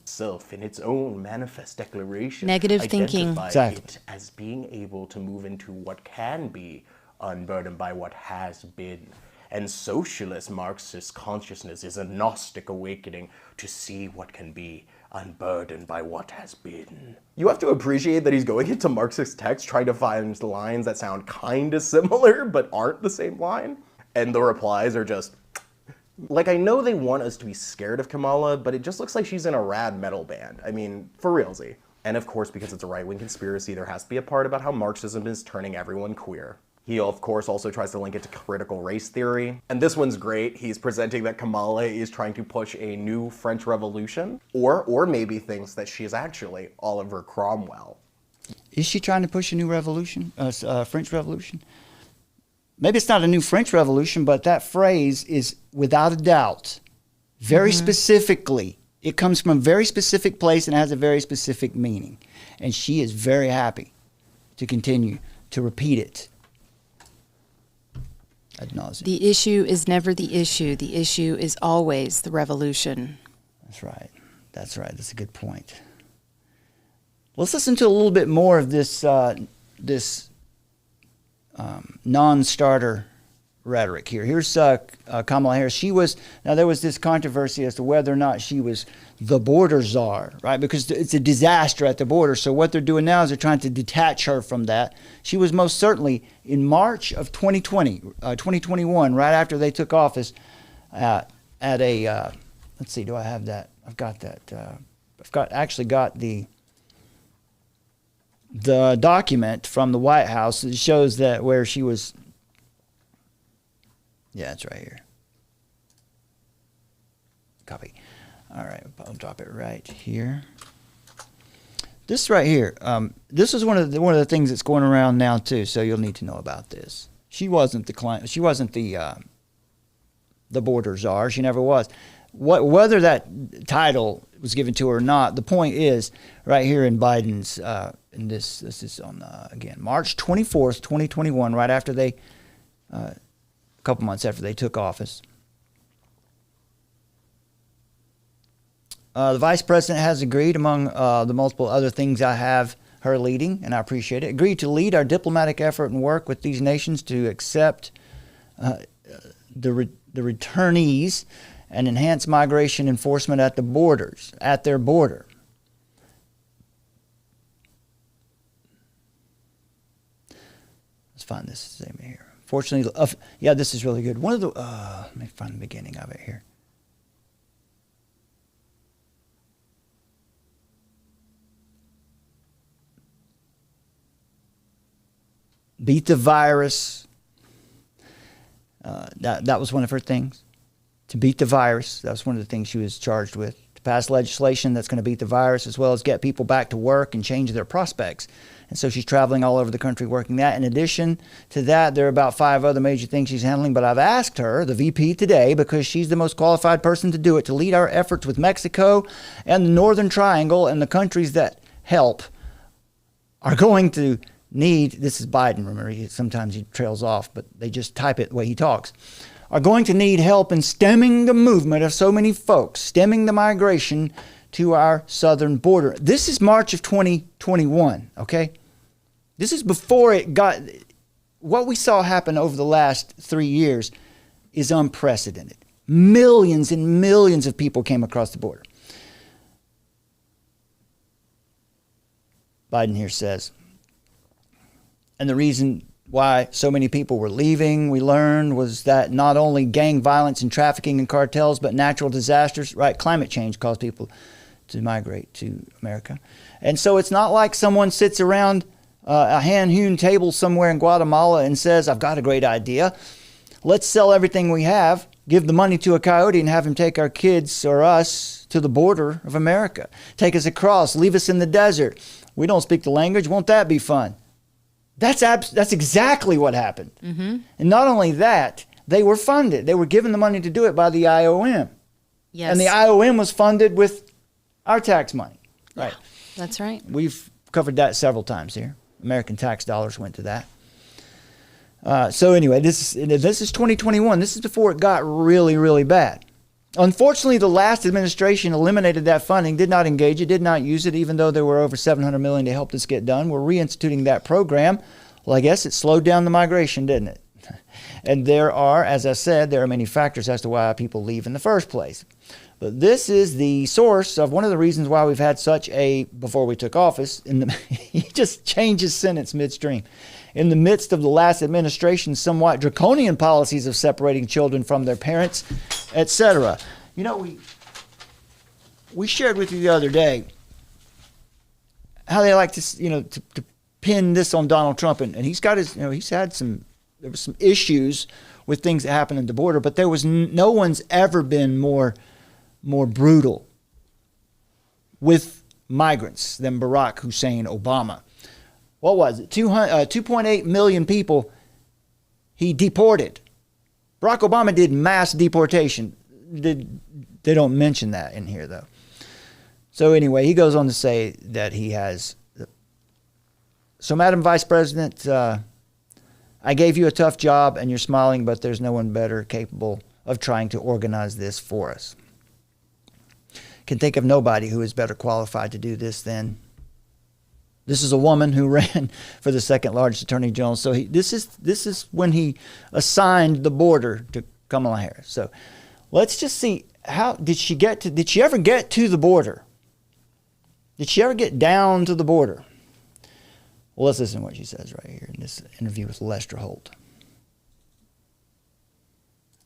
Self in its own manifest declaration. Negative thinking. Exactly. It as being able to move into what can be, unburdened by what has been. And socialist Marxist consciousness is a Gnostic awakening to see what can be, unburdened by what has been. You have to appreciate that he's going into Marxist text trying to find lines that sound kinda similar but aren't the same line. And the replies are just... Like, I know they want us to be scared of Kamala, but it just looks like she's in a rad metal band. I mean, for realsy. And of course, because it's a right-wing conspiracy, there has to be a part about how Marxism is turning everyone queer. He, of course, also tries to link it to critical race theory. And this one's great. He's presenting that Kamala is trying to push a new French Revolution, or maybe thinks that she is actually Oliver Cromwell. Is she trying to push a new revolution, French Revolution? Maybe it's not a new French Revolution, but that phrase is, without a doubt, very specifically, it comes from a very specific place and has a very specific meaning. And she is very happy to continue to repeat it. Ad nauseam. The issue is never the issue. The issue is always the revolution. That's right. That's right. That's a good point. Let's listen to a little bit more of this non-starter rhetoric here. Here's Kamala Harris. There was this controversy as to whether or not she was the border czar, right? Because it's a disaster at the border. So what they're doing now is they're trying to detach her from that. She was most certainly in March of 2021, right after they took office, at a, let's see, do I have that? I've got that. I've got the document from the White House that shows that where she was. Yeah, it's right here. Copy. All right, I'll drop it right here. This right here. This is one of the things that's going around now too. So you'll need to know about this. She wasn't the client. She wasn't the border czar. She never was. Whether that title was given to her or not, the point is right here in Biden's. And this is on again March 24th, 2021, right after they. A couple months after they took office. The vice president has agreed, among the multiple other things I have her leading, and I appreciate it, agreed to lead our diplomatic effort and work with these nations to accept the returnees and enhance migration enforcement at their border. Let's find this same here. Fortunately, yeah, this is really good. One of the, let me find the beginning of it here. Beat the virus. That was one of her things. To beat the virus. That was one of the things she was charged with. To pass legislation that's going to beat the virus, as well as get people back to work and change their prospects. And so she's traveling all over the country working that. In addition to that, there are about 5 other major things she's handling. But I've asked her, the VP today, because she's the most qualified person to do it, to lead our efforts with Mexico and the Northern Triangle, and the countries that help are going to need, this is Biden, remember, sometimes he trails off, but they just type it the way he talks, are going to need help in stemming the movement of so many folks, stemming the migration to our southern border. This is March of 2021, okay? This is before it got, what we saw happen over the last 3 years is unprecedented. Millions and millions of people came across the border. Biden here says, and the reason why so many people were leaving, we learned, was that not only gang violence and trafficking and cartels, but natural disasters, right? Climate change caused people to migrate to America. And so it's not like someone sits around a hand-hewn table somewhere in Guatemala and says, I've got a great idea. Let's sell everything we have, give the money to a coyote and have him take our kids or us to the border of America. Take us across, leave us in the desert. We don't speak the language. Won't that be fun? That's exactly what happened. Mm-hmm. And not only that, they were funded. They were given the money to do it by the IOM. Yes. And the IOM was funded with our tax money. Right. Yeah, that's right. We've covered that several times here. American tax dollars went to that. So anyway, this is 2021. This is before it got really, really bad. Unfortunately, the last administration eliminated that funding, did not engage it, did not use it, even though there were over $700 million to help this get done. We're reinstituting that program. Well, I guess it slowed down the migration, didn't it? And there are, as I said, there are many factors as to why people leave in the first place. But this is the source of one of the reasons why we've had such a, before we took office, he just changed his sentence midstream. In the midst of the last administration's somewhat draconian policies of separating children from their parents, etc. You know, we shared with you the other day how they like to pin this on Donald Trump, and he's got his, he's had there was some issues with things that happened at the border, but there was no one's ever been more brutal with migrants than Barack Hussein Obama. What was it? 2.8 million people he deported. Barack Obama did mass deportation. They don't mention that in here, though. So anyway, he goes on to say that he has. So, Madam Vice President, I gave you a tough job and you're smiling, but there's no one better capable of trying to organize this for us. can think of nobody who is better qualified to do this than. This is a woman who ran for the second largest attorney general. So this is when he assigned the border to Kamala Harris. So let's just see, how did she ever get to the border? Did she ever get down to the border? Well, let's listen to what she says right here in this interview with Lester Holt.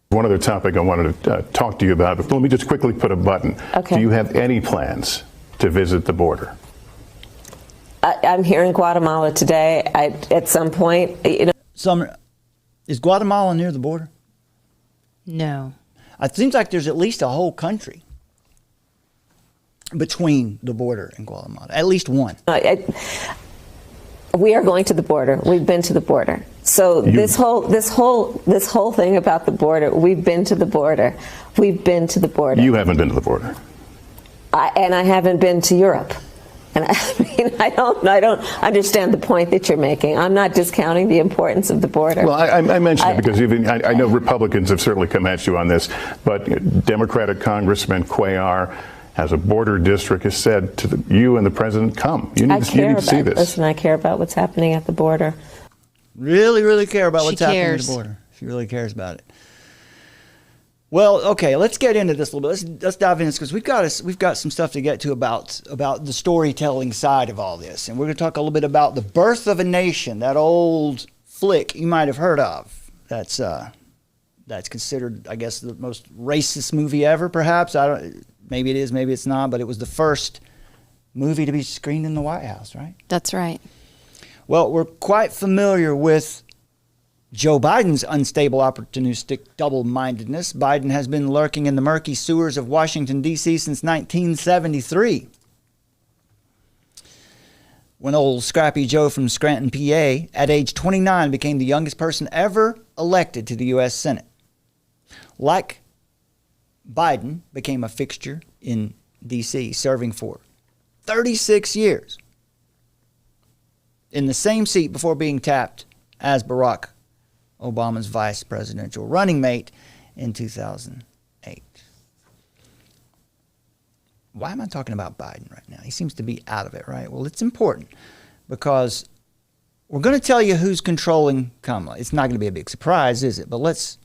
One other topic I wanted to talk to you about, but let me just quickly put a button. Okay. Do you have any plans to visit the border? I'm here in Guatemala today. At some point, Is Guatemala near the border? No. It seems like there's at least a whole country between the border and Guatemala. At least one. We are going to the border. We've been to the border. So this whole thing about the border, we've been to the border. We've been to the border. You haven't been to the border. And I haven't been to Europe. And I don't understand the point that you're making. I'm not discounting the importance of the border. Well, I mentioned it because I know Republicans have certainly come at you on this, but Democratic Congressman Cuellar has a border district, has said to you and the president, come. You need to see this. Listen, I care about what's happening at the border. Really, really care about what's happening at the border. She really cares about it. Well, okay, let's get into this a little bit. Let's dive into this because we've got some stuff to get to about the storytelling side of all this, and we're going to talk a little bit about The Birth of a Nation, that old flick you might have heard of. That's considered, I guess, the most racist movie ever. Perhaps maybe it is, maybe it's not, but it was the first movie to be screened in the White House, right? That's right. Well, we're quite familiar with Joe Biden's unstable, opportunistic double-mindedness. Biden has been lurking in the murky sewers of Washington, D.C. since 1973, when old Scrappy Joe from Scranton, PA, at age 29, became the youngest person ever elected to the U.S. Senate. Like Biden, became a fixture in D.C., serving for 36 years in the same seat before being tapped as Barack Obama's vice presidential running mate in 2008. Why am I talking about Biden right now? He seems to be out of it, right? Well, it's important because we're going to tell you who's controlling Kamala. It's not going to be a big surprise, is it? But let's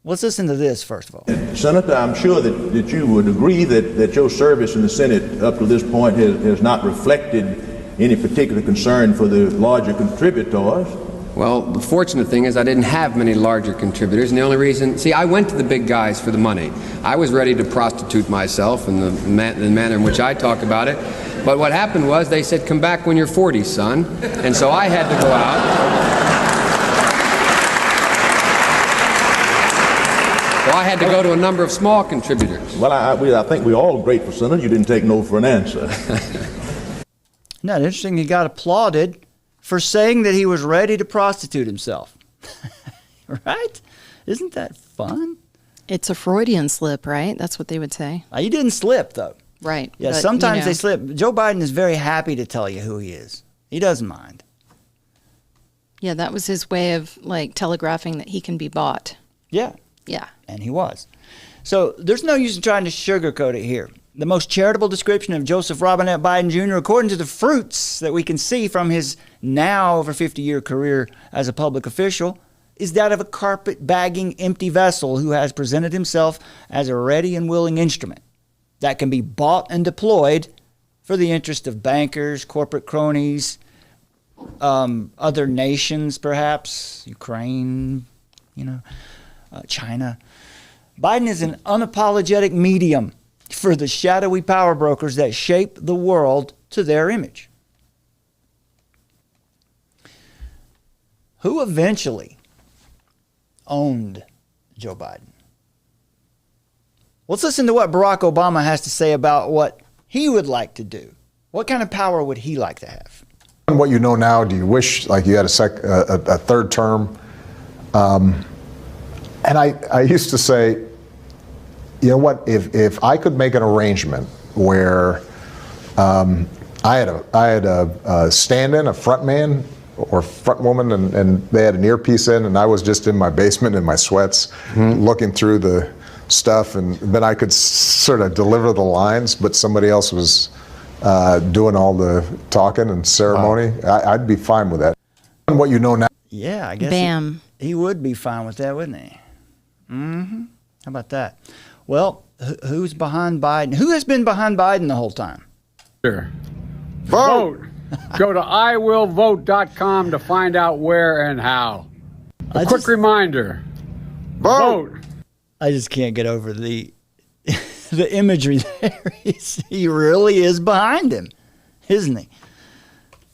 listen to this first of all. Senator, I'm sure that you would agree that your service in the Senate up to this point has not reflected any particular concern for the larger contributors. Well, the fortunate thing is I didn't have many larger contributors, and the only reason, see, I went to the big guys for the money. I was ready to prostitute myself in the manner in which I talk about it, but what happened was they said, come back when you're 40, son, and so I had to go out. So I had to go to a number of small contributors. Well, I think we're all grateful, Senator. You didn't take no for an answer. Isn't that interesting? He got applauded for saying that he was ready to prostitute himself. Right? Isn't that fun? It's a Freudian slip, right? That's what they would say. He didn't slip, though. Right. Yeah, but, sometimes they slip. Joe Biden is very happy to tell you who he is. He doesn't mind. Yeah, that was his way of telegraphing that he can be bought. Yeah. Yeah. And he was. So there's no use in trying to sugarcoat it here. The most charitable description of Joseph Robinette Biden Jr., according to the fruits that we can see from his now over 50-year career as a public official, is that of a carpet-bagging empty vessel who has presented himself as a ready and willing instrument that can be bought and deployed for the interest of bankers, corporate cronies, other nations perhaps, Ukraine, China. Biden is an unapologetic medium for the shadowy power brokers that shape the world to their image. Who eventually owned Joe Biden? Let's listen to what Barack Obama has to say about what he would like to do. What kind of power would he like to have? What you know now, do you wish like you had a third term? And I used to say, you know what, if I could make an arrangement where I had a stand-in, a front man or front woman, and they had an earpiece in, and I was just in my basement in my sweats looking through the stuff, and then I could sort of deliver the lines, but somebody else was doing all the talking and ceremony. I'd be fine with that. And what you know now. Yeah, I guess Bam. He would be fine with that, wouldn't he? Mm-hmm. How about that? Well, who's behind Biden? Who has been behind Biden the whole time? Sure. Vote. Go to iwillvote.com to find out where and how. A quick reminder. Vote. I just can't get over the imagery there. He really is behind him, isn't he?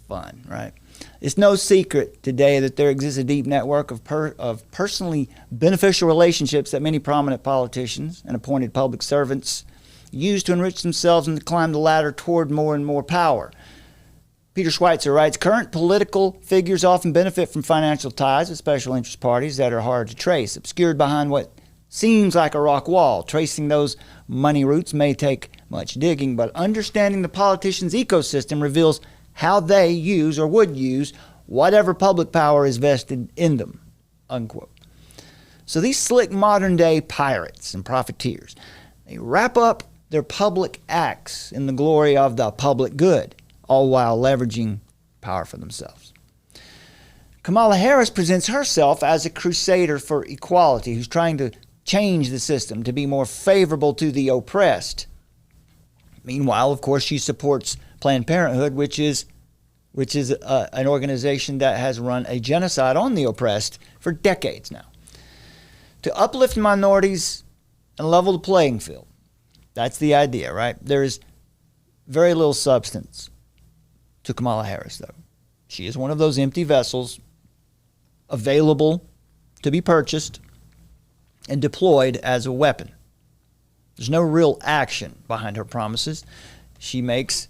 Fun, right? It's no secret today that there exists a deep network of personally beneficial relationships that many prominent politicians and appointed public servants use to enrich themselves and to climb the ladder toward more and more power. Peter Schweitzer writes, current political figures often benefit from financial ties with special interest parties that are hard to trace, obscured behind what seems like a rock wall. Tracing those money routes may take much digging, but understanding the politician's ecosystem reveals how they use or would use whatever public power is vested in them, unquote. So these slick modern-day pirates and profiteers, they wrap up their public acts in the glory of the public good, all while leveraging power for themselves. Kamala Harris presents herself as a crusader for equality who's trying to change the system to be more favorable to the oppressed. Meanwhile, of course, she supports Planned Parenthood, which is an organization that has run a genocide on the oppressed for decades now. To uplift minorities and level the playing field. That's the idea, right? There is very little substance to Kamala Harris, though. She is one of those empty vessels available to be purchased and deployed as a weapon. There's no real action behind her promises. She makes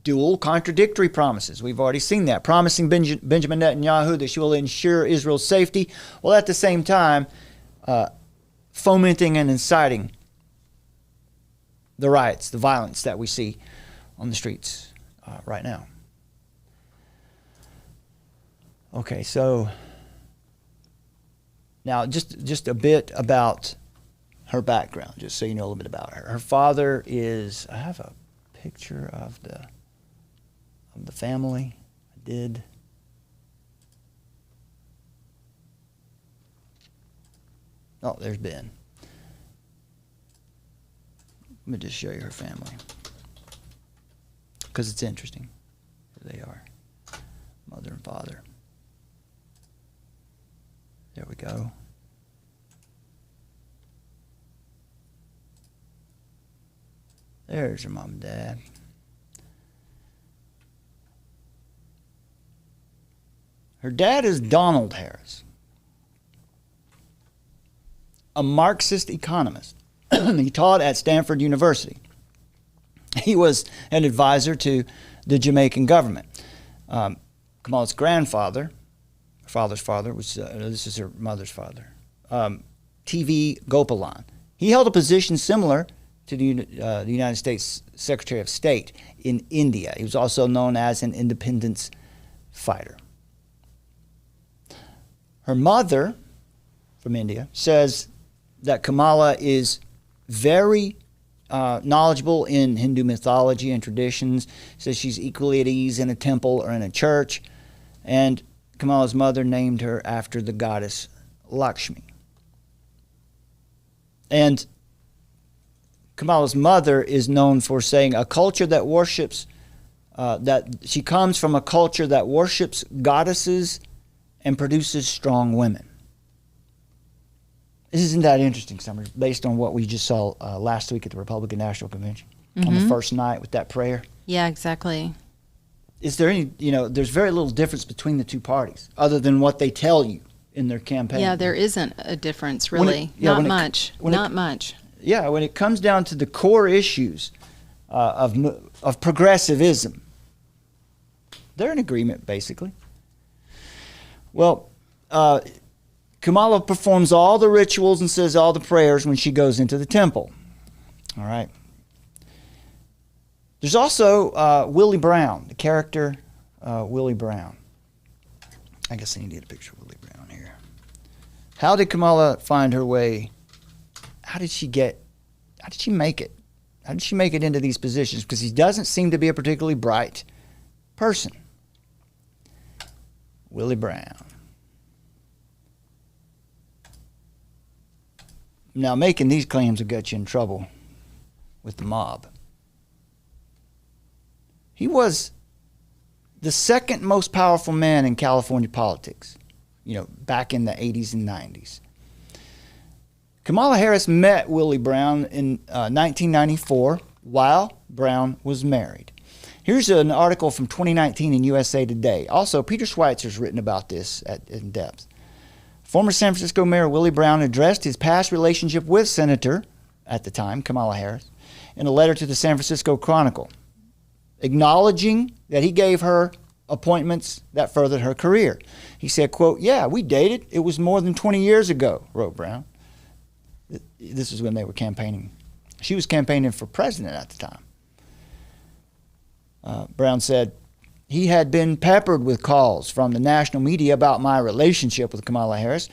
dual contradictory promises. We've already seen that. Promising Benjamin Netanyahu that she will ensure Israel's safety, while at the same time fomenting and inciting the riots, the violence that we see on the streets right now. Okay, so now just a bit about her background, just so you know a little bit about her. Her father is, I have a picture of the family. I did. Oh, there's Ben. Let me just show you her family, because it's interesting who they are. Mother and father. There we go. There's your mom and dad. Her dad is Donald Harris, a Marxist economist. He taught at Stanford University. He was an advisor to the Jamaican government. Kamala's grandfather, her father's father, this is her mother's father, T.V. Gopalan. He held a position similar to the United States Secretary of State in India. He was also known as an independence fighter. Her mother, from India, says that Kamala is very knowledgeable in Hindu mythology and traditions, says she's equally at ease in a temple or in a church, and Kamala's mother named her after the goddess Lakshmi. And Kamala's mother is known for saying a culture that worships, that she comes from a culture that worships goddesses and produces strong women. Isn't that interesting, Summer, based on what we just saw last week at the Republican National Convention on the first night with that prayer? Yeah, exactly. Is there any, there's very little difference between the two parties other than what they tell you in their campaign. Yeah, there isn't a difference, really. Not much. Yeah, when it comes down to the core issues of progressivism, they're in agreement, basically. Well, Kamala performs all the rituals and says all the prayers when she goes into the temple. All right. There's also Willie Brown, the character Willie Brown. I guess I need to get a picture of Willie Brown here. How did Kamala find her way how did she make it? How did she make it into these positions? Because he doesn't seem to be a particularly bright person. Willie Brown. Now, making these claims will get you in trouble with the mob. He was the second most powerful man in California politics, back in the 80s and 90s. Kamala Harris met Willie Brown in 1994 while Brown was married. Here's an article from 2019 in USA Today. Also, Peter Schweitzer's written about this in depth. Former San Francisco Mayor Willie Brown addressed his past relationship with Senator, at the time, Kamala Harris, in a letter to the San Francisco Chronicle, acknowledging that he gave her appointments that furthered her career. He said, quote, "Yeah, we dated. It was more than 20 years ago," wrote Brown. This is when they were campaigning. She was campaigning for president at the time. Brown said, "He had been peppered with calls from the national media about my relationship with Kamala Harris,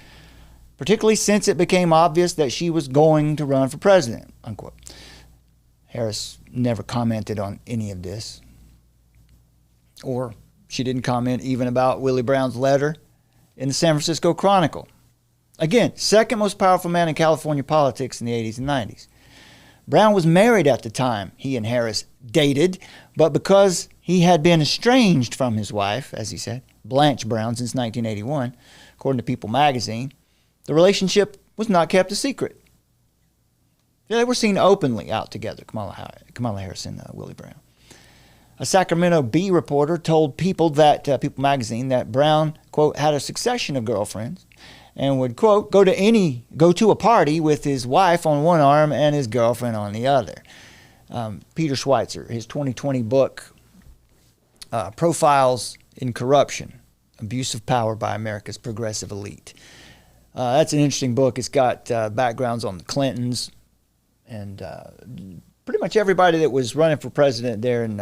particularly since it became obvious that she was going to run for president," unquote. Harris never commented on any of this. Or she didn't comment even about Willie Brown's letter in the San Francisco Chronicle. Again, second most powerful man in California politics in the 80s and 90s. Brown was married at the time he and Harris dated, but because he had been estranged from his wife, as he said, Blanche Brown, since 1981, according to People magazine, the relationship was not kept a secret. They were seen openly out together, Kamala Harris and Willie Brown. A Sacramento Bee reporter told People magazine that Brown, quote, had a succession of girlfriends and would, quote, go to a party with his wife on one arm and his girlfriend on the other. Peter Schweitzer, his 2020 book, Profiles in Corruption, Abuse of Power by America's Progressive Elite. That's an interesting book. It's got backgrounds on the Clintons and pretty much everybody that was running for president there in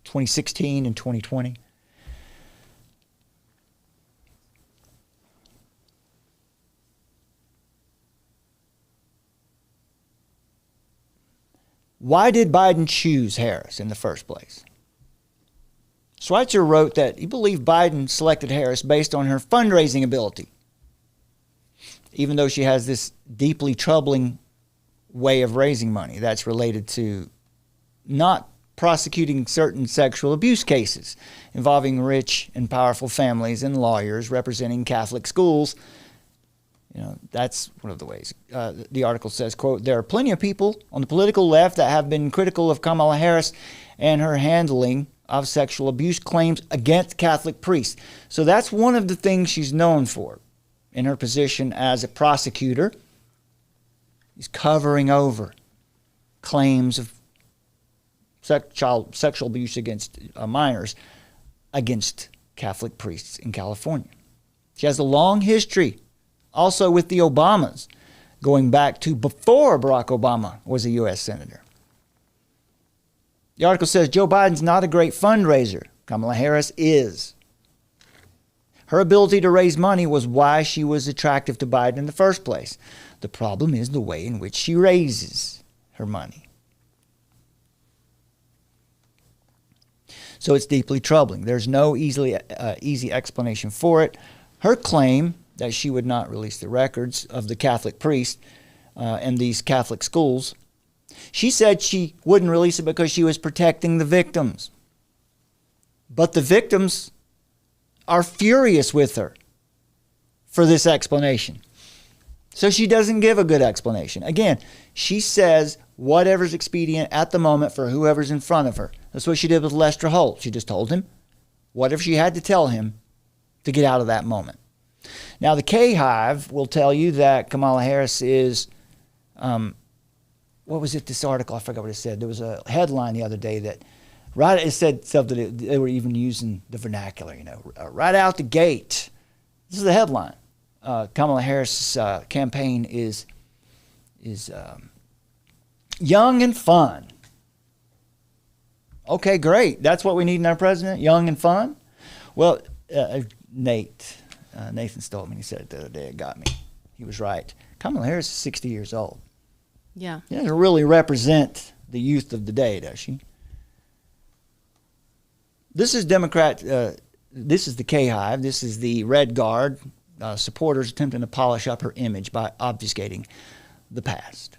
2016 and 2020. Why did Biden choose Harris in the first place? Schweitzer wrote that he believed Biden selected Harris based on her fundraising ability, even though she has this deeply troubling way of raising money that's related to not prosecuting certain sexual abuse cases involving rich and powerful families and lawyers representing Catholic schools. That's one of the ways. The article says, quote, "There are plenty of people on the political left that have been critical of Kamala Harris and her handling of sexual abuse claims against Catholic priests." So that's one of the things she's known for in her position as a prosecutor. He's covering over claims of sexual abuse against minors against Catholic priests in California. She has a long history also with the Obamas, going back to before Barack Obama was a U.S. Senator. The article says Joe Biden's not a great fundraiser. Kamala Harris is. Her ability to raise money was why she was attractive to Biden in the first place. The problem is the way in which she raises her money. So it's deeply troubling. There's no easy explanation for it. Her claim that she would not release the records of the Catholic priest and these Catholic schools, she said she wouldn't release it because she was protecting the victims. But the victims are furious with her for this explanation. So she doesn't give a good explanation. Again, she says whatever's expedient at the moment for whoever's in front of her. That's what she did with Lester Holt. She just told him whatever she had to tell him to get out of that moment. Now, the K-Hive will tell you that Kamala Harris is, what was it, this article? I forgot what it said. There was a headline the other day that, it said something, they were even using the vernacular, right out the gate. This is the headline. Kamala Harris' campaign is young and fun. Okay, great. That's what we need in our president, young and fun? Well, Nathan Stolman, he said it the other day. It got me. He was right. Kamala Harris is 60 years old. Yeah. She doesn't really represent the youth of the day, does she? This is Democrat. This is the K-Hive. This is the Red Guard supporters attempting to polish up her image by obfuscating the past.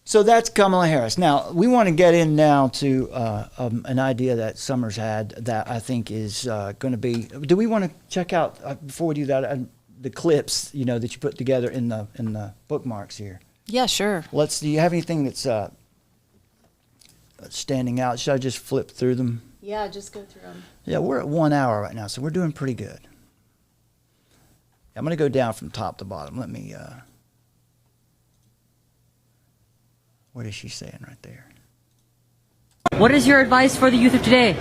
So that's Kamala Harris. Now, we want to get in now to an idea that Summers had that I think is going to be... Do we want to check out, before we do that, the clips, that you put together in the bookmarks here? Yeah, sure. Do you have anything that's standing out? Should I just flip through them? Yeah, just go through them. Yeah, we're at 1 hour right now, so we're doing pretty good. I'm going to go down from top to bottom. Let me... What is she saying right there? What is your advice for the youth of today?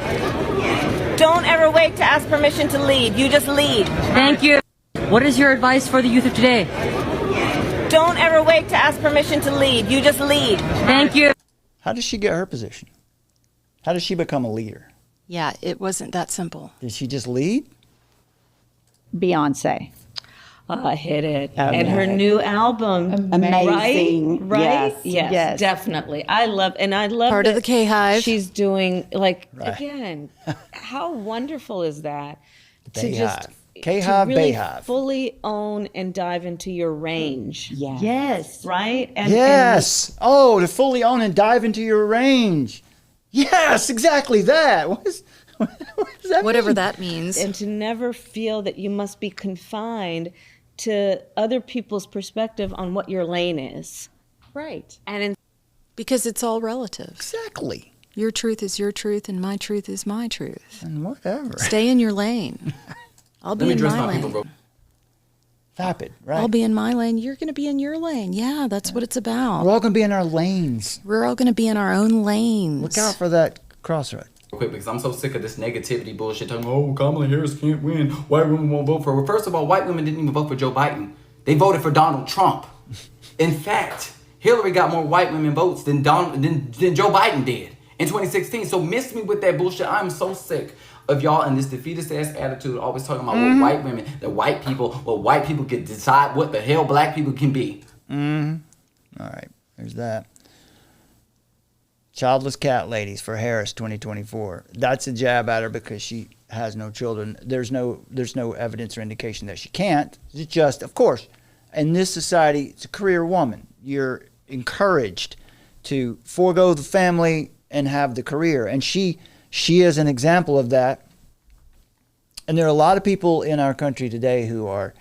Don't ever wait to ask permission to lead. You just lead. Thank you. What is your advice for the youth of today? Don't ever wait to ask permission to lead. You just lead. Thank you. How does she get her position? How does she become a leader? Yeah, it wasn't that simple. Did she just lead? Beyonce. Hit it. Okay. And her new album. Amazing. Right? Yes. Definitely. I love Part of the K-Hive. She's doing, again, how wonderful is that? To just K-Hive, to really Bayhive. fully own and dive into your range. Yes. Right? Yes. To fully own and dive into your range. Yes, exactly that. What does that Whatever mean? that means. And to never feel that you must be confined to other people's perspective on what your lane is. Right. And because it's all relative. Exactly. Your truth is your truth and my truth is my truth. And whatever. Stay in your lane. I'll be in my lane. Vapid, right? I'll be in my lane. You're going to be in your lane. Yeah, that's what it's about. We're all going to be in our lanes. We're all going to be in our own lanes. Look out for that crossroad. Quick, because I'm so sick of this negativity bullshit talking, Kamala Harris can't win, white women won't vote for her. First of all, white women didn't even vote for Joe Biden. They voted for Donald Trump. In fact, Hillary got more white women votes than Joe Biden did in 2016. So miss me with that bullshit. I'm so sick of y'all and this defeatist ass attitude, always talking about what white women, white people can decide what the hell black people can be. All right, there's that. Childless cat ladies for Harris 2024. That's a jab at her because she has no children. There's no evidence or indication that she can't. It's just, of course, in this society, it's a career woman. You're encouraged to forego the family and have the career. And she is an example of that. And there are a lot of people in our country today who are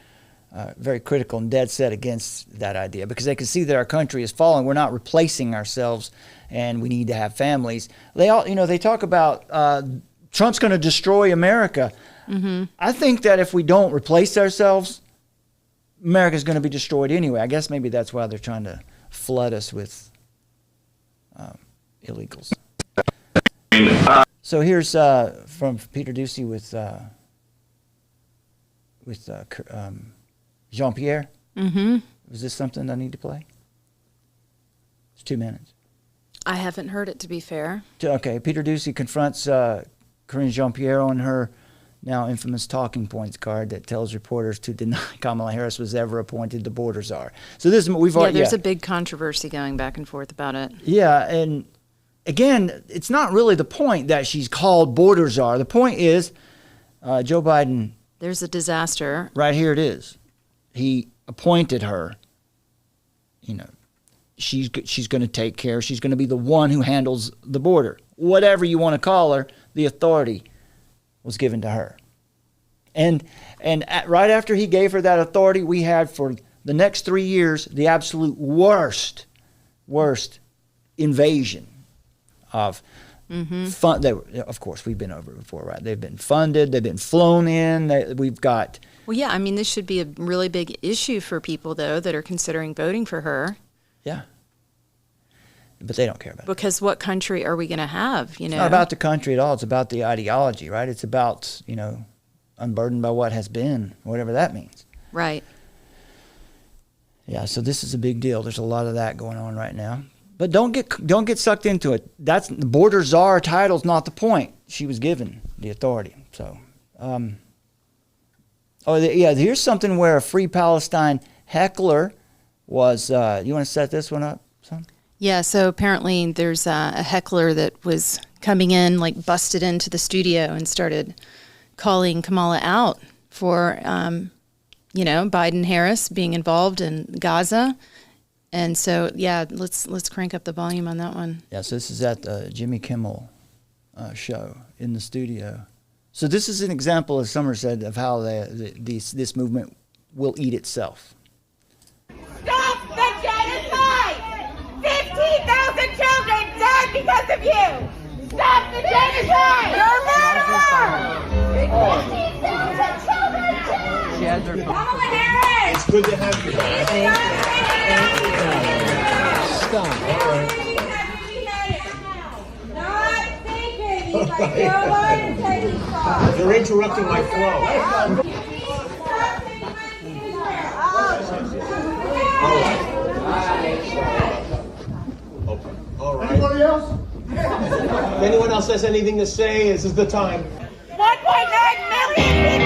very critical and dead set against that idea because they can see that our country is falling. We're not replacing ourselves, and we need to have families. They talk about Trump's going to destroy America. Mm-hmm. I think that if we don't replace ourselves, America's going to be destroyed anyway. I guess maybe that's why they're trying to flood us with illegals. So here's from Peter Ducey with Jean-Pierre. Mm-hmm. Is this something I need to play? It's 2 minutes. I haven't heard it, to be fair. Okay, Peter Ducey confronts Karine Jean-Pierre on her now infamous talking points card that tells reporters to deny Kamala Harris was ever appointed the border czar. So this there's a big controversy going back and forth about it. Yeah, and again, it's not really the point that she's called border czar. The point is Joe Biden. There's a disaster. Right here it is. He appointed her. She's going to take care. She's going to be the one who handles the border. Whatever you want to call her, the authority was given to her. And right after he gave her that authority, we had for the next 3 years the absolute worst invasion of fun. Of course, we've been over it before, right? They've been funded. They've been flown in. We've got... Well, yeah, I mean, this should be a really big issue for people, though, that are considering voting for her. Yeah. But they don't care about it. Because what country are we going to have, It's not about the country at all. It's about the ideology, right? It's about, unburdened by what has been, whatever that means. Right. Yeah, so this is a big deal. There's a lot of that going on right now. But don't get sucked into it. That's the border czar title's not the point. She was given the authority. So, Oh, yeah, here's something where a Free Palestine heckler was, you want to set this one up, son? Yeah, so apparently there's a heckler that was coming in, like busted into the studio and started calling Kamala out for, Biden Harris being involved in Gaza. And so, yeah, let's crank up the volume on that one. Yeah, so this is at the Jimmy Kimmel show in the studio. So this is an example, as Summer said, of how this movement will eat itself. Stop the genocide! 15,000 children died because of you! Stop the genocide! You're murderers! 15,000 children died! Kamala Harris! It's good to have you back. Stop. You're interrupting my flow. All right. Anybody else? If anyone else has anything to say, this is the time. 1.9 million people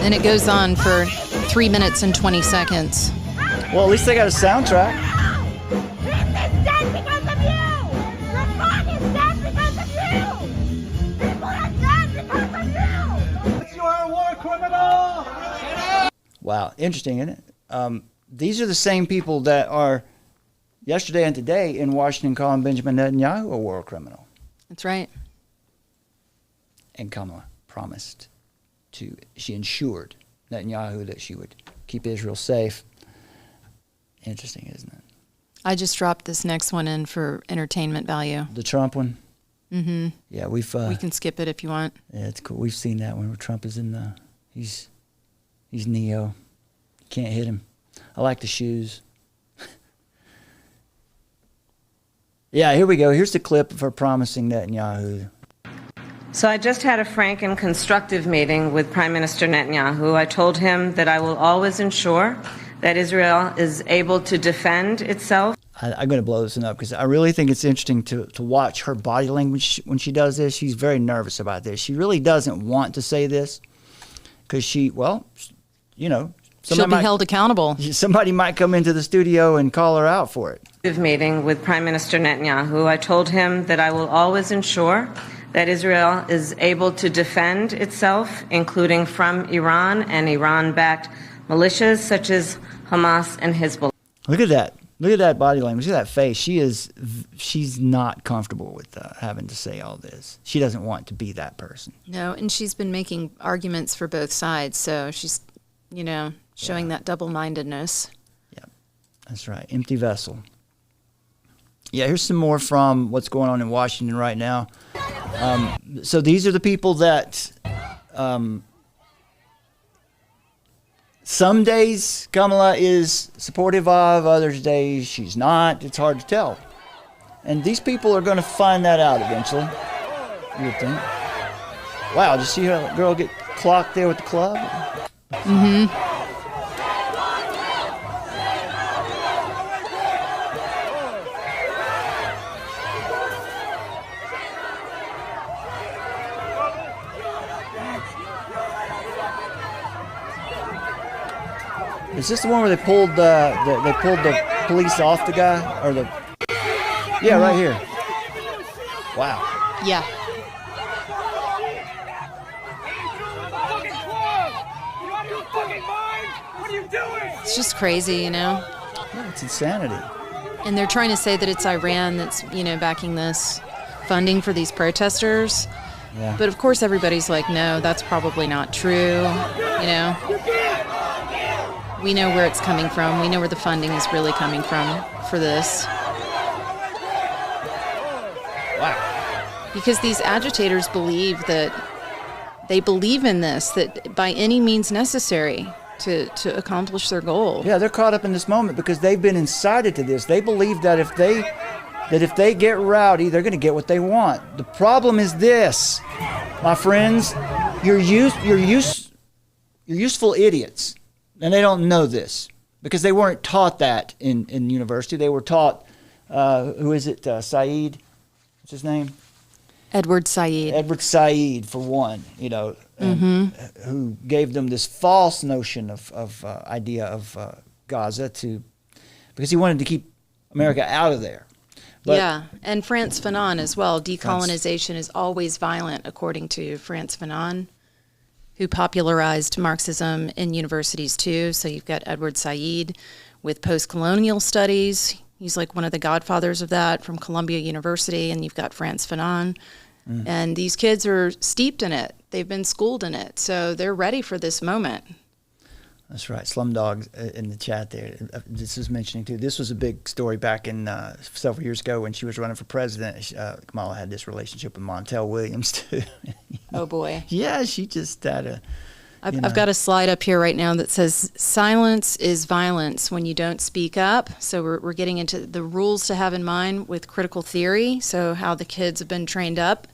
And it goes on for 3 minutes and 20 seconds. Well, at least they got a soundtrack. This is dead because of you! Your flag is dead because of you! People are dead because of you! You are a war criminal! Wow, interesting, isn't it? These are the same people that are yesterday and today in Washington calling Benjamin Netanyahu a war criminal. That's right. And Kamala she ensured Netanyahu that she would keep Israel safe. Interesting, isn't it? I just dropped this next one in for entertainment value. The Trump one? Mm-hmm. Yeah, we can skip it if you want. Yeah, it's cool. We've seen that one where Trump is in the... He's Neo. You can't hit him. I like the shoes. Yeah, here we go. Here's the clip of her promising Netanyahu. So I just had a frank and constructive meeting with Prime Minister Netanyahu. I told him that I will always ensure that Israel is able to defend itself. I'm going to blow this one up because I really think it's interesting to watch her body language when she does this. She's very nervous about this. She really doesn't want to say this because she'll be held accountable. Somebody might come into the studio and call her out for it. Meeting with Prime Minister Netanyahu, I told him that I will always ensure that Israel is able to defend itself, including from Iran and Iran-backed militias such as Hamas and Hezbollah. Look at that. Look at that body language. Look at that face. She's not comfortable with having to say all this. She doesn't want to be that person. No, and she's been making arguments for both sides, so she's, showing that double-mindedness. Yeah, that's right. Empty vessel. Yeah, here's some more from what's going on in Washington right now. So these are the people that some days Kamala is supportive of, other days she's not. It's hard to tell. And these people are going to find that out eventually, you would think. Wow, did you see her girl get clocked there with the club? Mm-hmm. Is this the one where they pulled the police off the guy or the? Yeah, right here. Wow. Yeah. It's just crazy, Yeah, it's insanity. And they're trying to say that it's Iran that's, backing this funding for these protesters. Yeah. But of course everybody's like, no, that's probably not true, We know where it's coming from. We know where the funding is really coming from for this. Wow. Because these agitators believe in this, that by any means necessary to accomplish their goal. Yeah, they're caught up in this moment because they've been incited to this. They believe that if they get rowdy, they're going to get what they want. The problem is this, my friends, you're useful idiots. And they don't know this because they weren't taught that in university. They were taught, who is it, Said? what's his name? Edward Said. Edward Said, for one, and, who gave them this false notion of idea of Gaza because he wanted to keep America out of there. But yeah, and Frantz Fanon as well. Decolonization is always violent, according to Frantz Fanon, who popularized Marxism in universities too. So you've got Edward Said with post-colonial studies. He's like one of the godfathers of that from Columbia University. And you've got Frantz Fanon. And these kids are steeped in it. They've been schooled in it. So they're ready for this moment. That's right. Slumdog in the chat there. This is mentioning too. This was a big story back in several years ago when she was running for president. Kamala had this relationship with Montel Williams too. Oh boy. Yeah, she just had a. I've got a slide up here right now that says silence is violence when you don't speak up. So we're getting into the rules to have in mind with critical theory. So how the kids have been trained up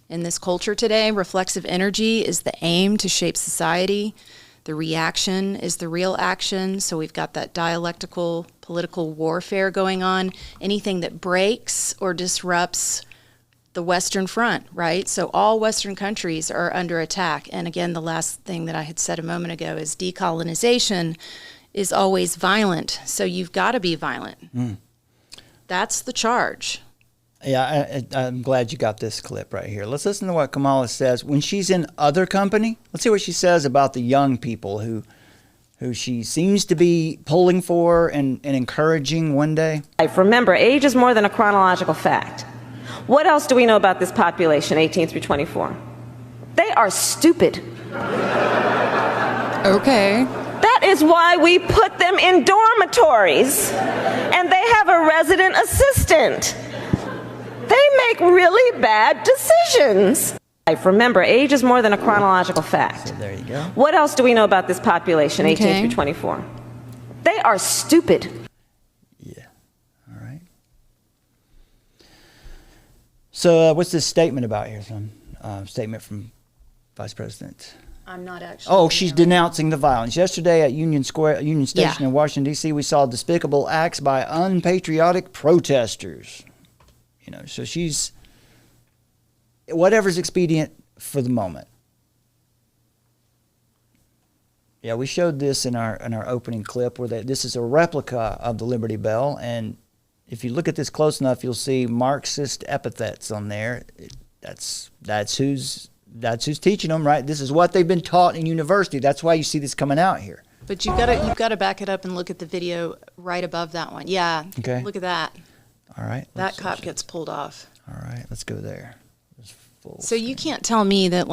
in this culture today. Reflexive energy is the aim to shape society. The reaction is the real action. So we've got that dialectical political warfare going on. Anything that breaks or disrupts the Western Front, right? So all Western countries are under attack. And again, the last thing that I had said a moment ago is decolonization is always violent. So you've got to be violent. That's the charge. Yeah, I'm glad you got this clip right here. Let's listen to what Kamala says when she's in other company. Let's see what she says about the young people who she seems to be pulling for and encouraging one day. Remember, age is more than a chronological fact. What else do we know about this population, 18 through 24? They are stupid. Okay. That is why we put them in dormitories, and they have a resident assistant. They make really bad decisions. Remember, age is more than a chronological fact. So there you go. What else do we know about this population, 18 through 24? They are stupid. So what's this statement about here? Some statement from Vice President. I'm not actually. Oh, she's denouncing the violence. Yesterday at Union Station in Washington, D.C., we saw despicable acts by unpatriotic protesters. So she's whatever's expedient for the moment. Yeah, we showed this in our opening clip where this is a replica of the Liberty Bell, and if you look at this close enough, you'll see Marxist epithets on there. That's who's teaching them, right? This is what they've been taught in university. That's why you see this coming out here. But you've got to back it up and look at the video right above that one. Yeah. Okay. Look at that. All right. That cop gets pulled off. All right. Let's go there. So you can't tell me that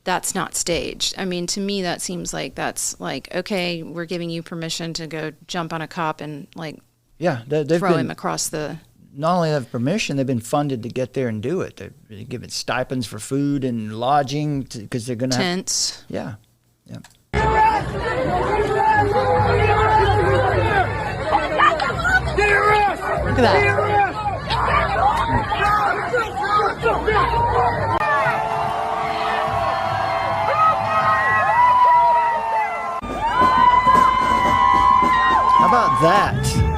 that's not staged. I mean, to me, that seems like that's okay, we're giving you permission to go jump on a cop and yeah, they've throw him across the. Not only have permission, they've been funded to get there and do it. They're given stipends for food and lodging because they're going to tents. Yeah. Look at that. How about that?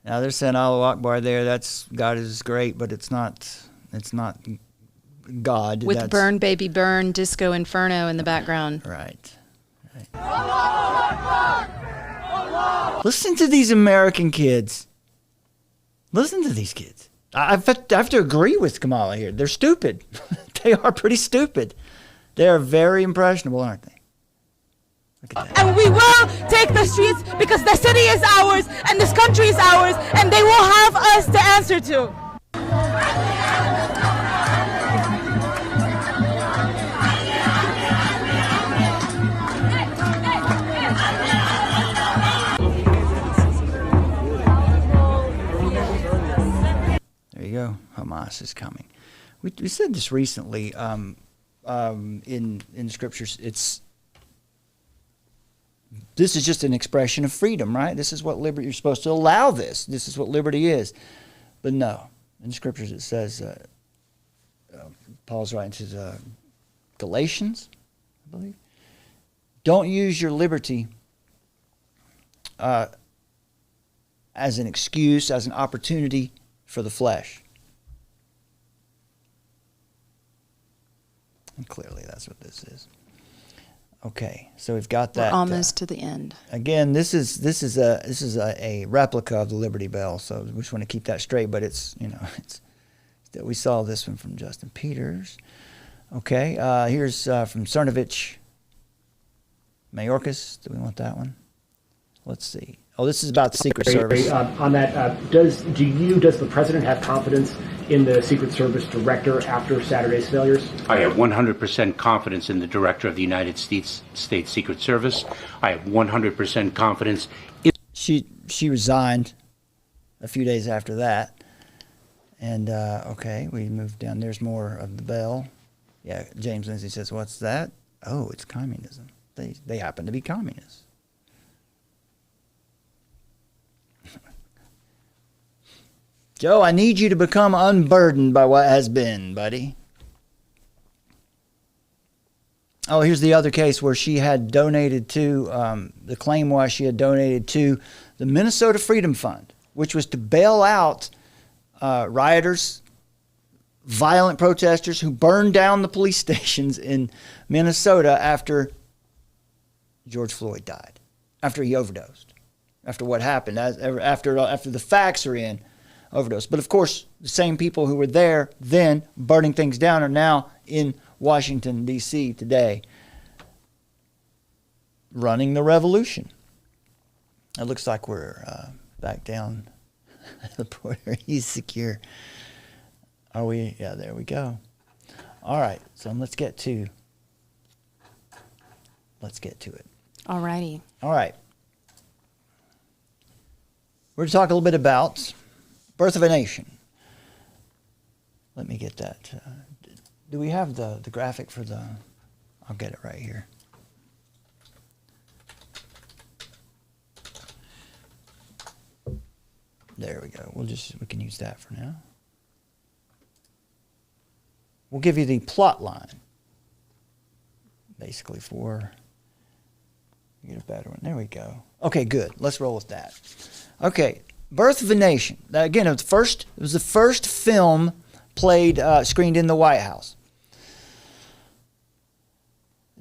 Now they're saying Allahu Akbar there. That's God is great, but it's not God. With Burn Baby Burn, Disco Inferno in the background. Right. Listen to these American kids. Listen to these kids. I have to agree with Kamala here. They're stupid. They are pretty stupid. They are very impressionable, aren't they? And we will take the streets because the city is ours and this country is ours and they will have us to answer to. There you go. Hamas is coming. We said this recently in the scriptures. This is just an expression of freedom, right? This is what liberty, you're supposed to allow this. This is what liberty is. But no, in the scriptures it says, Paul's writing to Galatians, I believe, don't use your liberty as an excuse, as an opportunity for the flesh. And clearly that's what this is. Okay, so we've got that. We're almost to the end. Again, this is a replica of the Liberty Bell, so we just want to keep that straight. But it's we saw this one from Justin Peters. Okay, here's from Cernovich Mayorkas. Do we want that one? Let's see. Oh, this is about the Secret Service. On that, does the president have confidence in the Secret Service director after Saturday's failures? I have 100% confidence in the director of the United States Secret Service. I have 100% confidence in... She resigned a few days after that. And, okay, we moved down. There's more of the bell. Yeah, James Lindsay says, what's that? Oh, it's communism. They happen to be communists. Joe, I need you to become unburdened by what has been, buddy. Oh, here's the other case where she had donated to, the claim was she had donated to the Minnesota Freedom Fund, which was to bail out rioters, violent protesters who burned down the police stations in Minnesota after George Floyd died, after he overdosed, after what happened, after the facts are in. Overdose. But of course, the same people who were there then burning things down are now in Washington, D.C. today running the revolution. It looks like we're back down the border. He's secure. Are we? Yeah, there we go. All right. So let's get to it. All righty. All right. We're going to talk a little bit about Birth of a Nation. Let me get that. Do we have the graphic for the... I'll get it right here. There we go. We can use that for now. We'll give you the plot line. Basically for... Get a better one. There we go. Okay, good. Let's roll with that. Okay. Birth of a Nation. Now, again, it was the first film screened in the White House.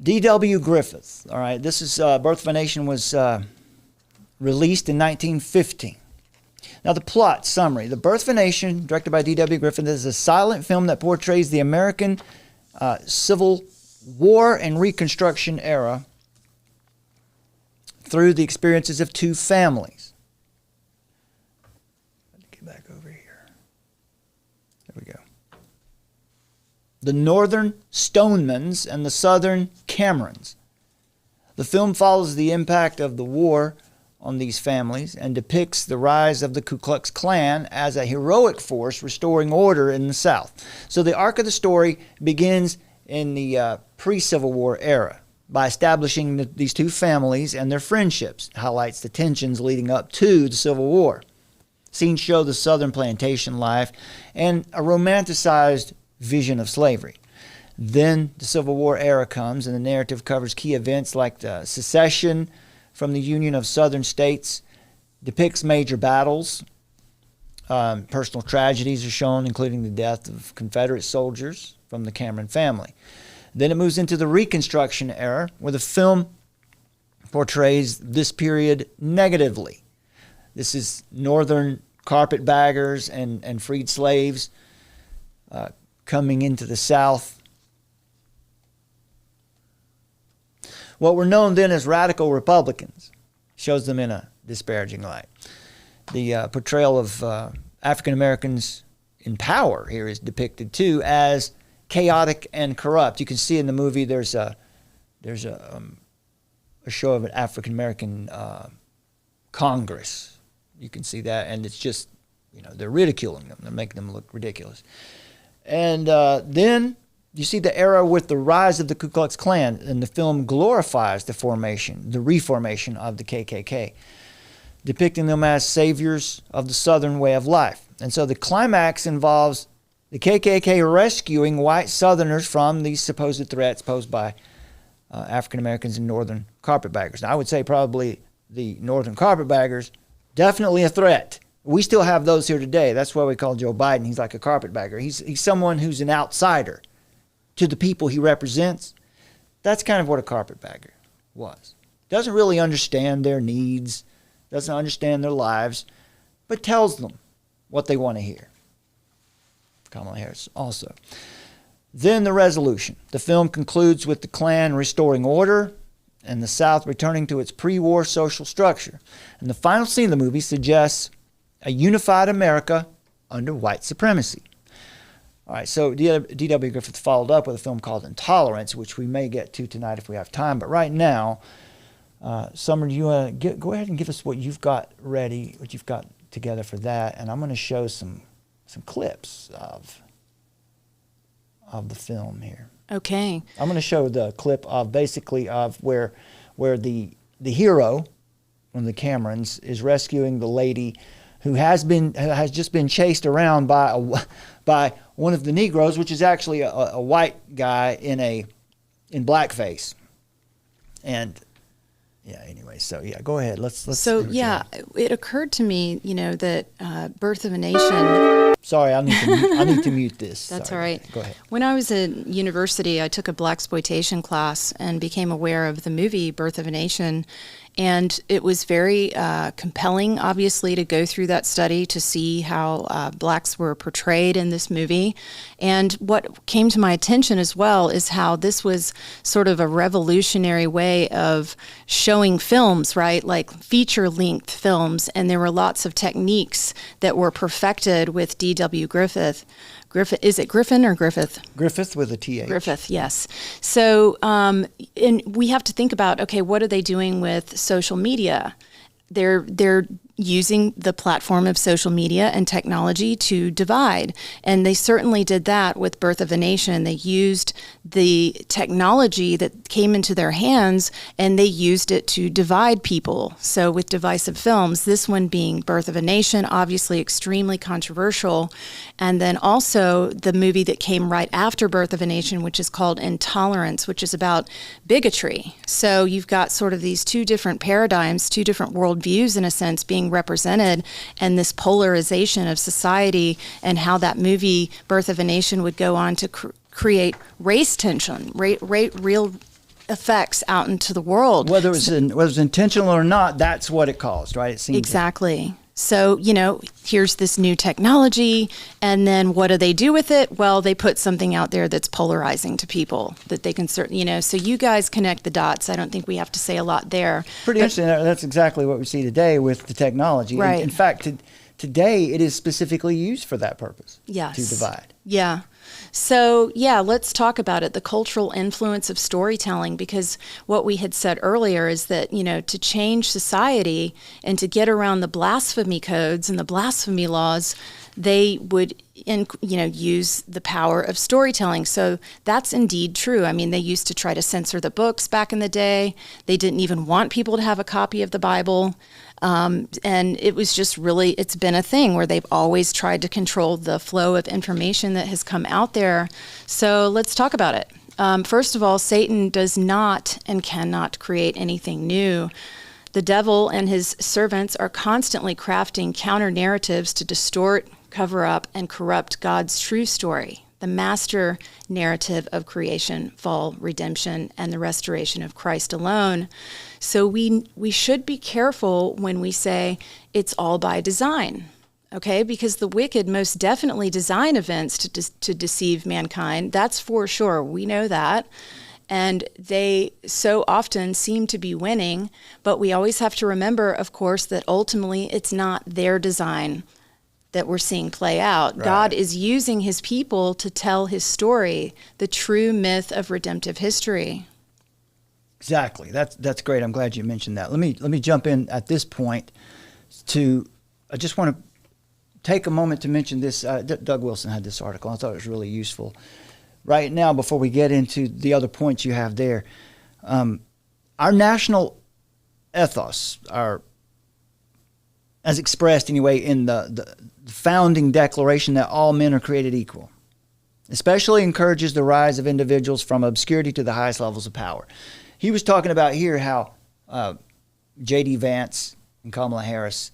D.W. Griffith. All right, this is Birth of a Nation was released in 1915. Now, the plot summary: The Birth of a Nation, directed by D.W. Griffith, is a silent film that portrays the American Civil War and Reconstruction era through the experiences of two families. Back over here. There we go. The Northern Stonemans and the Southern Camerons. The film follows the impact of the war on these families and depicts the rise of the Ku Klux Klan as a heroic force restoring order in the South. So the arc of the story begins in the pre-Civil War era by establishing these two families and their friendships. It highlights the tensions leading up to the Civil War. Scenes show the Southern plantation life and a romanticized vision of slavery. Then the Civil War era comes, and the narrative covers key events like the secession from the Union of Southern States, depicts major battles. Personal tragedies are shown, including the death of Confederate soldiers from the Cameron family. Then it moves into the Reconstruction era, where the film portrays this period negatively. This is Northern carpetbaggers and freed slaves coming into the South. What were known then as radical Republicans shows them in a disparaging light. The portrayal of African Americans in power here is depicted too as chaotic and corrupt. You can see in the movie there's a show of an African American Congress. You can see that, and it's just, they're ridiculing them. They're making them look ridiculous. And then you see the era with the rise of the Ku Klux Klan, and the film glorifies the reformation of the KKK, depicting them as saviors of the Southern way of life. And so the climax involves the KKK rescuing white Southerners from these supposed threats posed by African Americans and Northern carpetbaggers. Now, I would say probably the Northern carpetbaggers Definitely a threat. We still have those here today. That's why we call Joe Biden. He's like a carpetbagger. He's someone who's an outsider to the people he represents. That's kind of what a carpetbagger was. Doesn't really understand their needs, doesn't understand their lives, but tells them what they want to hear. Kamala Harris also. Then the resolution. The film concludes with the Klan restoring order and the South returning to its pre-war social structure. And the final scene of the movie suggests a unified America under white supremacy. All right, so D.W. Griffith followed up with a film called Intolerance, which we may get to tonight if we have time. But right now, Summer, do you want to go ahead and give us what you've got ready, what you've got together for that, and I'm going to show some clips of the film here. Okay. I'm going to show the clip of basically of where the hero, one of the Camerons, is rescuing the lady who has just been chased around by one of the Negroes, which is actually a white guy in blackface. And yeah, anyway, so yeah, go ahead. Let's. So yeah, it occurred to me, that Birth of a Nation. Sorry, I need to mute this. That's Sorry. all right. Go ahead. When I was in university, I took a blaxploitation class and became aware of the movie Birth of a Nation. And it was very compelling, obviously, to go through that study to see how blacks were portrayed in this movie. And what came to my attention as well is how this was sort of a revolutionary way of showing films, right? Like feature-length films. And there were lots of techniques that were perfected with D.W. Griffith. Is it Griffin or Griffith? Griffith with a T-H. Griffith, yes. So, and we have to think about, okay, what are they doing with social media? They're using the platform of social media and technology to divide. And they certainly did that with Birth of a Nation. They used the technology that came into their hands and they used it to divide people. So with divisive films, this one being Birth of a Nation, obviously extremely controversial. And then also the movie that came right after Birth of a Nation, which is called Intolerance, which is about bigotry. So you've got sort of these two different paradigms, two different worldviews in a sense being represented, and this polarization of society, and how that movie Birth of a Nation would go on to create race tension, real effects out into the world. Whether it was intentional or not, that's what it caused, right? It seems exactly. So, here's this new technology, and then what do they do with it? Well, they put something out there that's polarizing to people that they can certainly, so you guys connect the dots. I don't think we have to say a lot there. Pretty interesting. That's exactly what we see today with the technology. Right. In fact, today it is specifically used for that purpose. Yes. To divide. Yeah. So, let's talk about it, the cultural influence of storytelling, because what we had said earlier is that, to change society and to get around the blasphemy codes and the blasphemy laws, they would, use the power of storytelling. So that's indeed true. I mean, they used to try to censor the books back in the day. They didn't even want people to have a copy of the Bible. And it was just really, it's been a thing where they've always tried to control the flow of information that has come out there. So let's talk about it. First of all, Satan does not and cannot create anything new. The devil and his servants are constantly crafting counter-narratives to distort, cover up, and corrupt God's true story, the master narrative of creation, fall, redemption, and the restoration of Christ alone. So we should be careful when we say it's all by design, okay? Because the wicked most definitely design events to deceive mankind. That's for sure. We know that. And they so often seem to be winning, but we always have to remember, of course, that ultimately it's not their design that we're seeing play out. Right. God is using his people to tell his story, the true myth of redemptive history. Exactly. That's great. I'm glad you mentioned that. Let me jump in at this point I just want to take a moment to mention this. Doug Wilson had this article. I thought it was really useful. Right now, before we get into the other points you have there, our national ethos, as expressed anyway in the founding declaration that all men are created equal, especially encourages the rise of individuals from obscurity to the highest levels of power. He was talking about here how J.D. Vance and Kamala Harris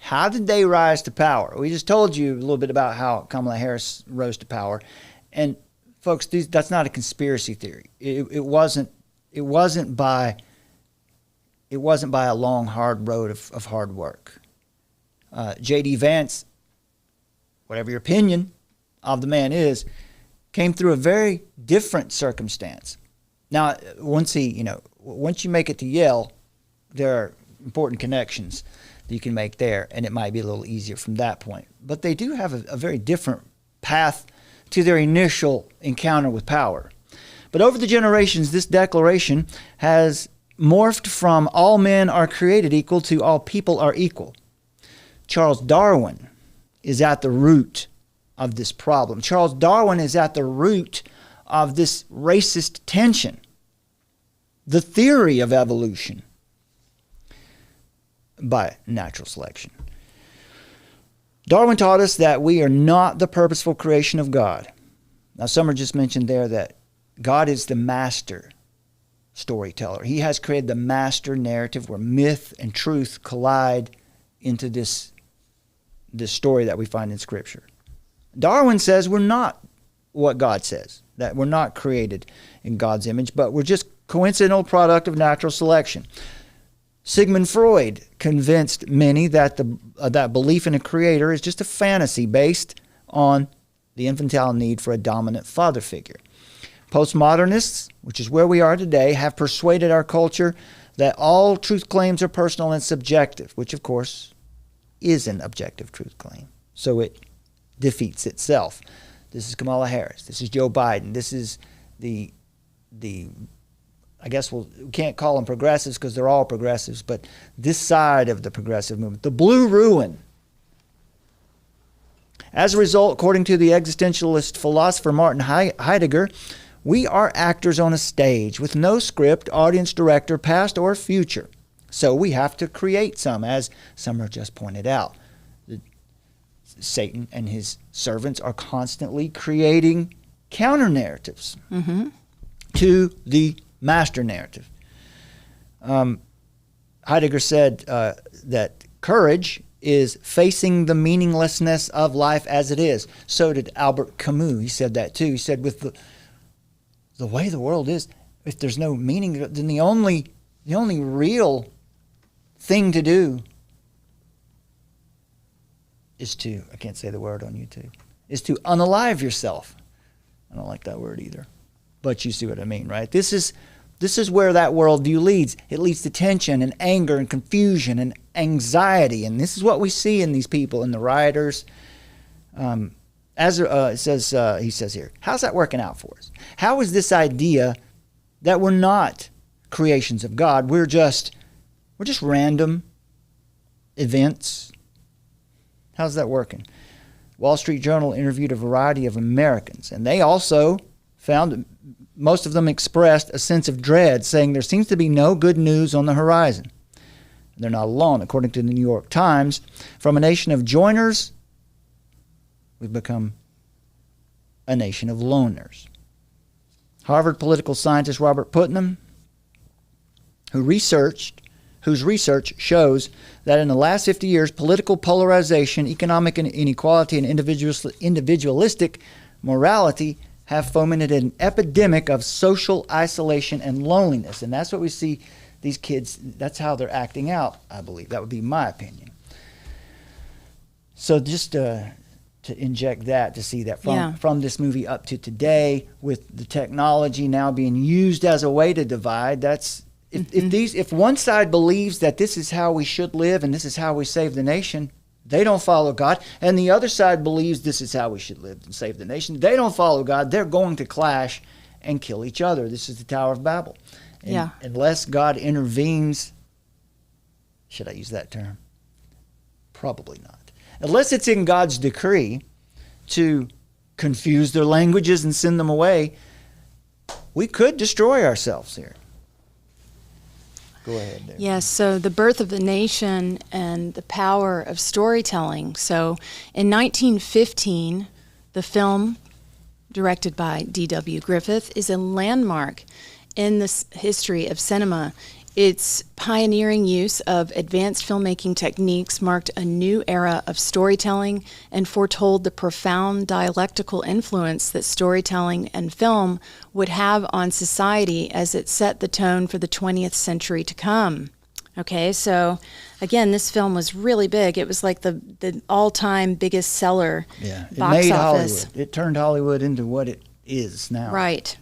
How did they rise to power? We just told you a little bit about how Kamala Harris rose to power. And folks, that's not a conspiracy theory. It wasn't by a long, hard road of hard work. J.D. Vance, whatever your opinion of the man is, came through a very different circumstance. Now, once you make it to Yale, there are important connections that you can make there, and it might be a little easier from that point. But they do have a very different path to their initial encounter with power. But over the generations, this declaration has morphed from all men are created equal to all people are equal. Charles Darwin is at the root of this problem. Charles Darwin is at the root of this racist tension. The theory of evolution by natural selection. Darwin taught us that we are not the purposeful creation of God. Now, Summer just mentioned there that God is the master storyteller. He has created the master narrative where myth and truth collide into this story that we find in Scripture. Darwin says we're not what God says, that we're not created in God's image, but we're just coincidental product of natural selection. Sigmund Freud convinced many that that belief in a creator is just a fantasy based on the infantile need for a dominant father figure. Postmodernists, which is where we are today, have persuaded our culture that all truth claims are personal and subjective, which of course is an objective truth claim. So it defeats itself. This is Kamala Harris. This is Joe Biden. This is the I guess we can't call them progressives because they're all progressives, but this side of the progressive movement, the blue ruin. As a result, according to the existentialist philosopher Martin Heidegger, we are actors on a stage with no script, audience, director, past or future. So we have to create some, as Summer just pointed out. Satan and his servants are constantly creating counter-narratives to the master narrative. Heidegger said that courage is facing the meaninglessness of life as it is. So did Albert Camus. He said that too. He said with the way the world is, if there's no meaning, then the only real thing to do is to, I can't say the word on YouTube, is to unalive yourself. I don't like that word either. But you see what I mean, right? This is where that worldview leads. It leads to tension and anger and confusion and anxiety. And this is what we see in these people, in the rioters. He says here, how's that working out for us? How is this idea that we're not creations of God, we're just random events? How's that working? Wall Street Journal interviewed a variety of Americans, and they also found most of them expressed a sense of dread, saying there seems to be no good news on the horizon. They're not alone. According to the New York Times, from a nation of joiners, we've become a nation of loners. Harvard political scientist Robert Putnam, whose research shows that in the last 50 years, political polarization, economic inequality, and individualistic morality have fomented an epidemic of social isolation and loneliness. And that's what we see these kids, that's how they're acting out, I believe. That would be my opinion. So just to inject that, to see that from this movie up to today, with the technology now being used as a way to divide, that's if one side believes that this is how we should live and this is how we save the nation, they don't follow God. And the other side believes this is how we should live and save the nation. They don't follow God. They're going to clash and kill each other. This is the Tower of Babel. And unless God intervenes, should I use that term? Probably not. Unless it's in God's decree to confuse their languages and send them away, we could destroy ourselves here. Go ahead there. Yes, so the birth of the nation and the power of storytelling. So in 1915, the film, directed by D.W. Griffith, is a landmark in the history of cinema. Its pioneering use of advanced filmmaking techniques marked a new era of storytelling and foretold the profound dialectical influence that storytelling and film would have on society as it set the tone for the 20th century to come. Okay, so again, this film was really big. It was like the all-time biggest seller box office. Hollywood. It turned Hollywood into what it is now. Right.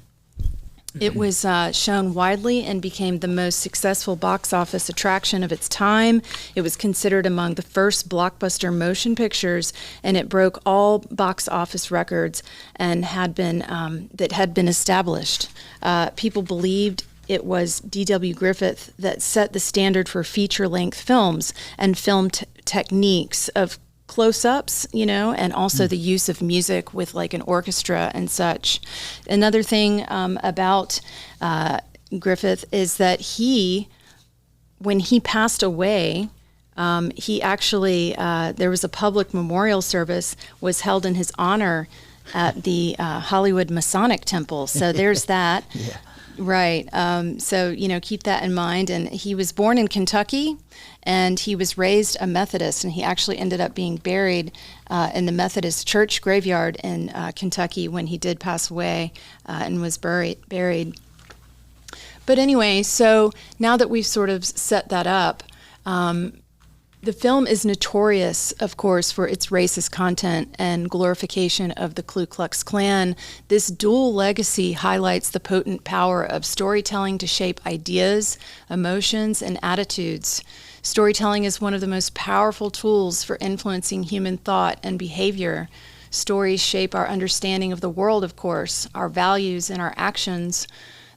It was shown widely and became the most successful box office attraction of its time. It was considered among the first blockbuster motion pictures, and it broke all box office records and had been that had been established. People believed it was D.W. Griffith that set the standard for feature-length films and film techniques of close-ups, and also the use of music with like an orchestra and such. Another thing about Griffith is that when he passed away, he actually, there was a public memorial service was held in his honor at the Hollywood Masonic Temple. So there's that. Yeah. Right. So, keep that in mind. And he was born in Kentucky, and he was raised a Methodist, and he actually ended up being buried in the Methodist church graveyard in Kentucky when he did pass away and was buried. But anyway, so now that we've sort of set that up, the film is notorious, of course, for its racist content and glorification of the Ku Klux Klan. This dual legacy highlights the potent power of storytelling to shape ideas, emotions, and attitudes. Storytelling is one of the most powerful tools for influencing human thought and behavior. Stories shape our understanding of the world, of course, our values and our actions.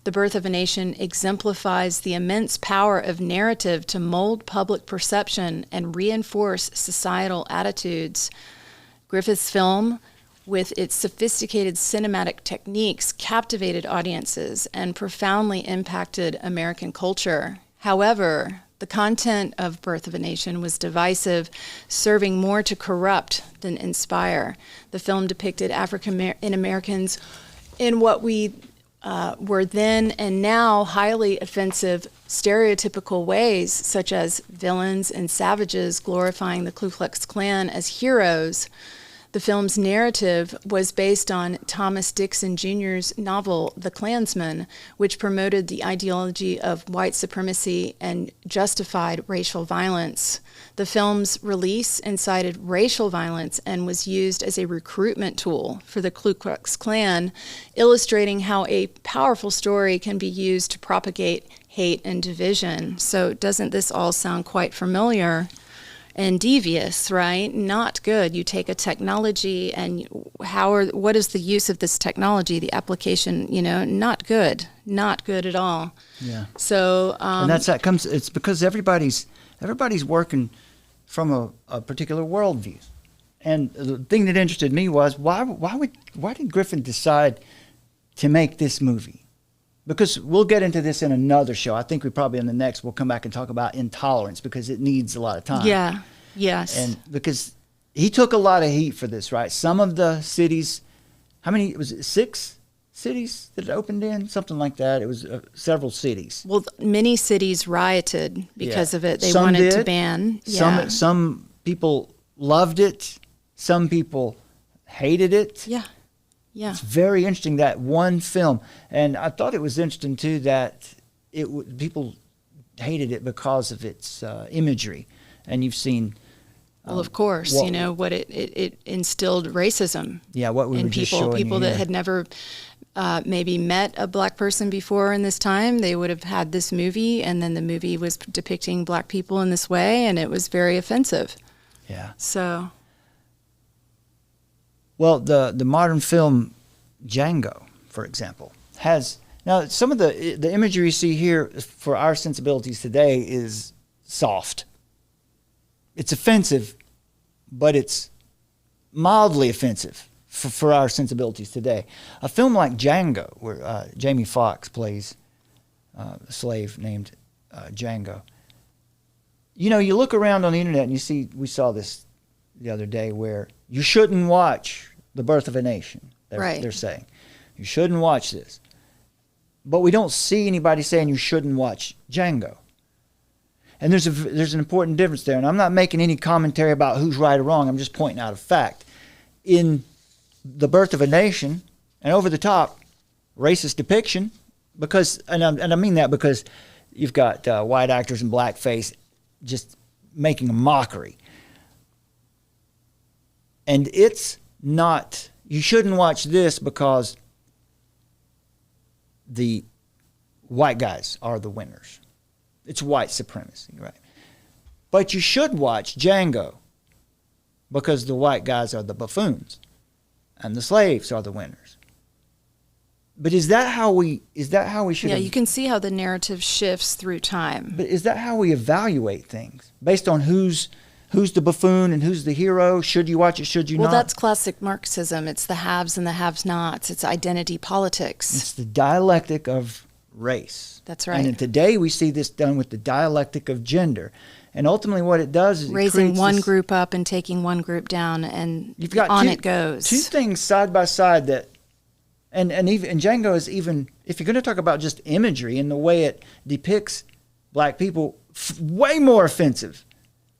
The Birth of a Nation exemplifies the immense power of narrative to mold public perception and reinforce societal attitudes. Griffith's film, with its sophisticated cinematic techniques, captivated audiences and profoundly impacted American culture. However, the content of Birth of a Nation was divisive, serving more to corrupt than inspire. The film depicted African Americans in what we were then and now highly offensive stereotypical ways, such as villains and savages glorifying the Ku Klux Klan as heroes. The film's narrative was based on Thomas Dixon Jr.'s novel, The Klansman, which promoted the ideology of white supremacy and justified racial violence. The film's release incited racial violence and was used as a recruitment tool for the Ku Klux Klan, illustrating how a powerful story can be used to propagate hate and division. So doesn't this all sound quite familiar? And devious, right? Not good. You take a technology and what is the use of this technology, the application, not good. Not good at all. Yeah. So and it's because everybody's working from a particular worldview. And the thing that interested me was why did Griffin decide to make this movie? Because we'll get into this in another show. I think we probably in the next we'll come back and talk about intolerance because it needs a lot of time. Yeah. Yes. And because he took a lot of heat for this, right? Some of the cities, how many was it? 6 cities that it opened in, something like that. It was several cities. Well, many cities rioted because of it. They wanted to ban. Yeah. Some people loved it. Some people hated it. Yeah. Yeah. It's very interesting, that one film. And I thought it was interesting, too, that people hated it because of its imagery. And you've seen... well, of course, what it instilled racism. Yeah, what we were just showing you people that had never maybe met a black person before in this time, they would have had this movie, and then the movie was depicting black people in this way, and it was very offensive. Yeah. So... well, the modern film Django, for example, has... now, some of the imagery you see here for our sensibilities today is soft. It's offensive, but it's mildly offensive for our sensibilities today. A film like Django, where Jamie Foxx plays a slave named Django. You look around on the internet and you see, we saw this the other day, where you shouldn't watch The Birth of a Nation. They're saying. You shouldn't watch this. But we don't see anybody saying you shouldn't watch Django. And there's an important difference there. And I'm not making any commentary about who's right or wrong. I'm just pointing out a fact. In The Birth of a Nation, an over-the-top racist depiction, because, and I mean that because you've got white actors in blackface just making a mockery. And it's not, you shouldn't watch this because the white guys are the winners. It's white supremacy, right? But you should watch Django because the white guys are the buffoons and the slaves are the winners. But is that how we should? Yeah, you can see how the narrative shifts through time. But is that how we evaluate things? Based on who's the buffoon and who's the hero? Should you watch it? Should you not? Well, that's classic Marxism. It's the haves and the have-nots. It's identity politics. It's the dialectic of race. That's right. And today we see this done with the dialectic of gender. And ultimately what it does is raising one group up and taking one group down, and you've got on it goes. Two things side by side that, and Django is even, if you're going to talk about just imagery and the way it depicts black people, way more offensive,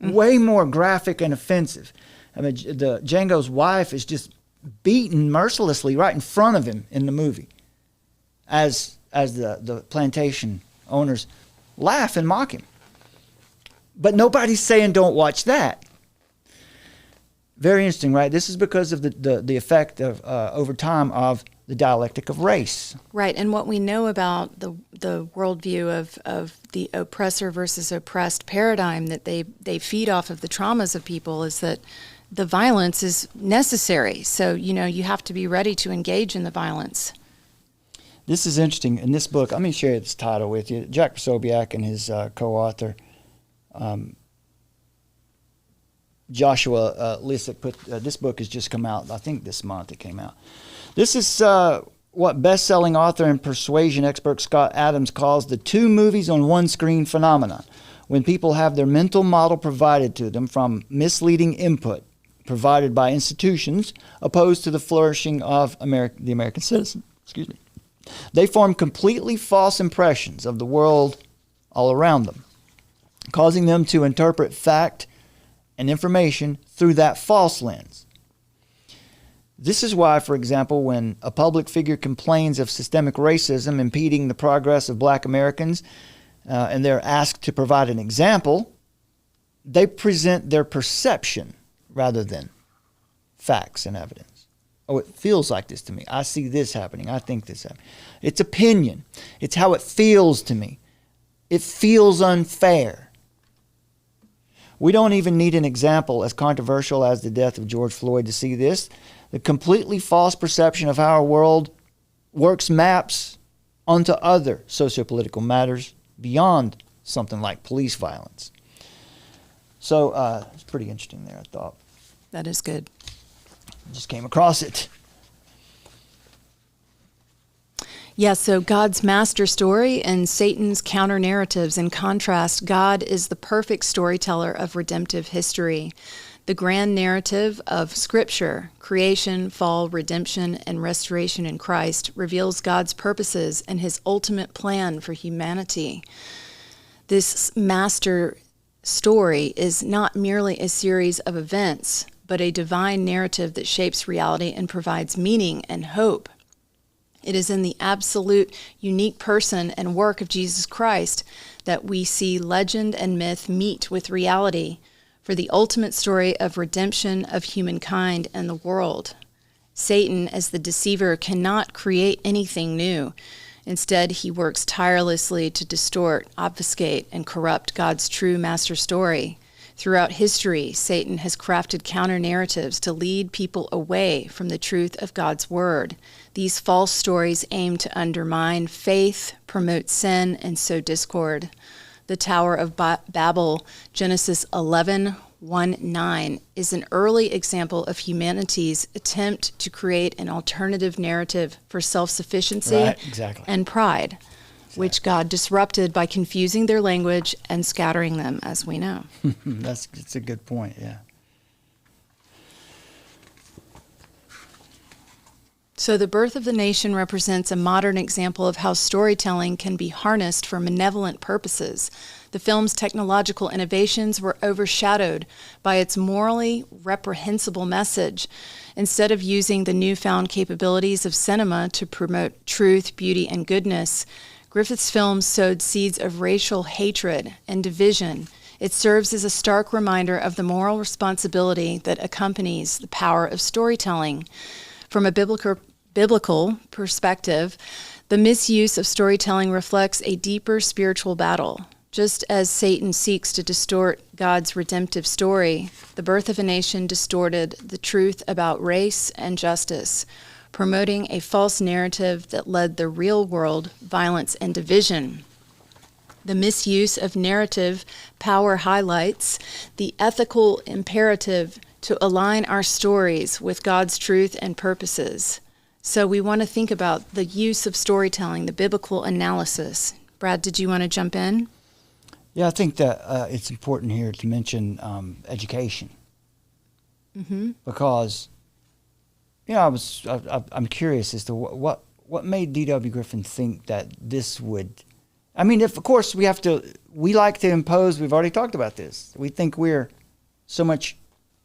way more graphic and offensive. I mean, Django's wife is just beaten mercilessly right in front of him in the movie, as the plantation owners laugh and mock him. But nobody's saying don't watch that. Very interesting, right? This is because of the effect of over time of the dialectic of race. Right, and what we know about the worldview of the oppressor versus oppressed paradigm that they feed off of the traumas of people is that the violence is necessary. So, you have to be ready to engage in the violence. This is interesting. In this book, let me share this title with you. Jack Posobiec and his co-author, Joshua Lissick, this book has just come out. I think this month it came out. This is what best-selling author and persuasion expert Scott Adams calls the two movies on one screen phenomenon, when people have their mental model provided to them from misleading input provided by institutions opposed to the flourishing of the American citizen. Excuse me. They form completely false impressions of the world all around them, causing them to interpret fact and information through that false lens. This is why, for example, when a public figure complains of systemic racism impeding the progress of black Americans, and they're asked to provide an example, they present their perception rather than facts and evidence. Oh, it feels like this to me. I see this happening. I think this happening. It's opinion. It's how it feels to me. It feels unfair. We don't even need an example as controversial as the death of George Floyd to see this. The completely false perception of how our world works maps onto other sociopolitical matters beyond something like police violence. So it's pretty interesting there, I thought. That is good. Just came across it. Yeah, so God's master story and Satan's counter narratives. In contrast, God is the perfect storyteller of redemptive history. The grand narrative of Scripture, creation, fall, redemption, and restoration in Christ, reveals God's purposes and his ultimate plan for humanity. This master story is not merely a series of events, but a divine narrative that shapes reality and provides meaning and hope. It is in the absolute, unique person and work of Jesus Christ that we see legend and myth meet with reality for the ultimate story of redemption of humankind and the world. Satan, as the deceiver, cannot create anything new. Instead, he works tirelessly to distort, obfuscate, and corrupt God's true master story. Throughout history, Satan has crafted counter-narratives to lead people away from the truth of God's word. These false stories aim to undermine faith, promote sin, and sow discord. The Tower of Babel, Genesis 11:1-9, is an early example of humanity's attempt to create an alternative narrative for self-sufficiency and pride, which God disrupted by confusing their language and scattering them, as we know. That's a good point, yeah. So The Birth of the Nation represents a modern example of how storytelling can be harnessed for malevolent purposes. The film's technological innovations were overshadowed by its morally reprehensible message. Instead of using the newfound capabilities of cinema to promote truth, beauty, and goodness, Griffith's films sowed seeds of racial hatred and division. It serves as a stark reminder of the moral responsibility that accompanies the power of storytelling. From a biblical perspective, the misuse of storytelling reflects a deeper spiritual battle. Just as Satan seeks to distort God's redemptive story, The Birth of a Nation distorted the truth about race and justice, promoting a false narrative that led the real world violence and division. The misuse of narrative power highlights the ethical imperative to align our stories with God's truth and purposes. So we want to think about the use of storytelling, the biblical analysis. Brad, did you want to jump in? Yeah, I think that it's important here to mention education. Mm-hmm. Because, I'm curious as to what made D.W. Griffin think that this would. I mean, of course, we like to impose. We've already talked about this. We think we're so much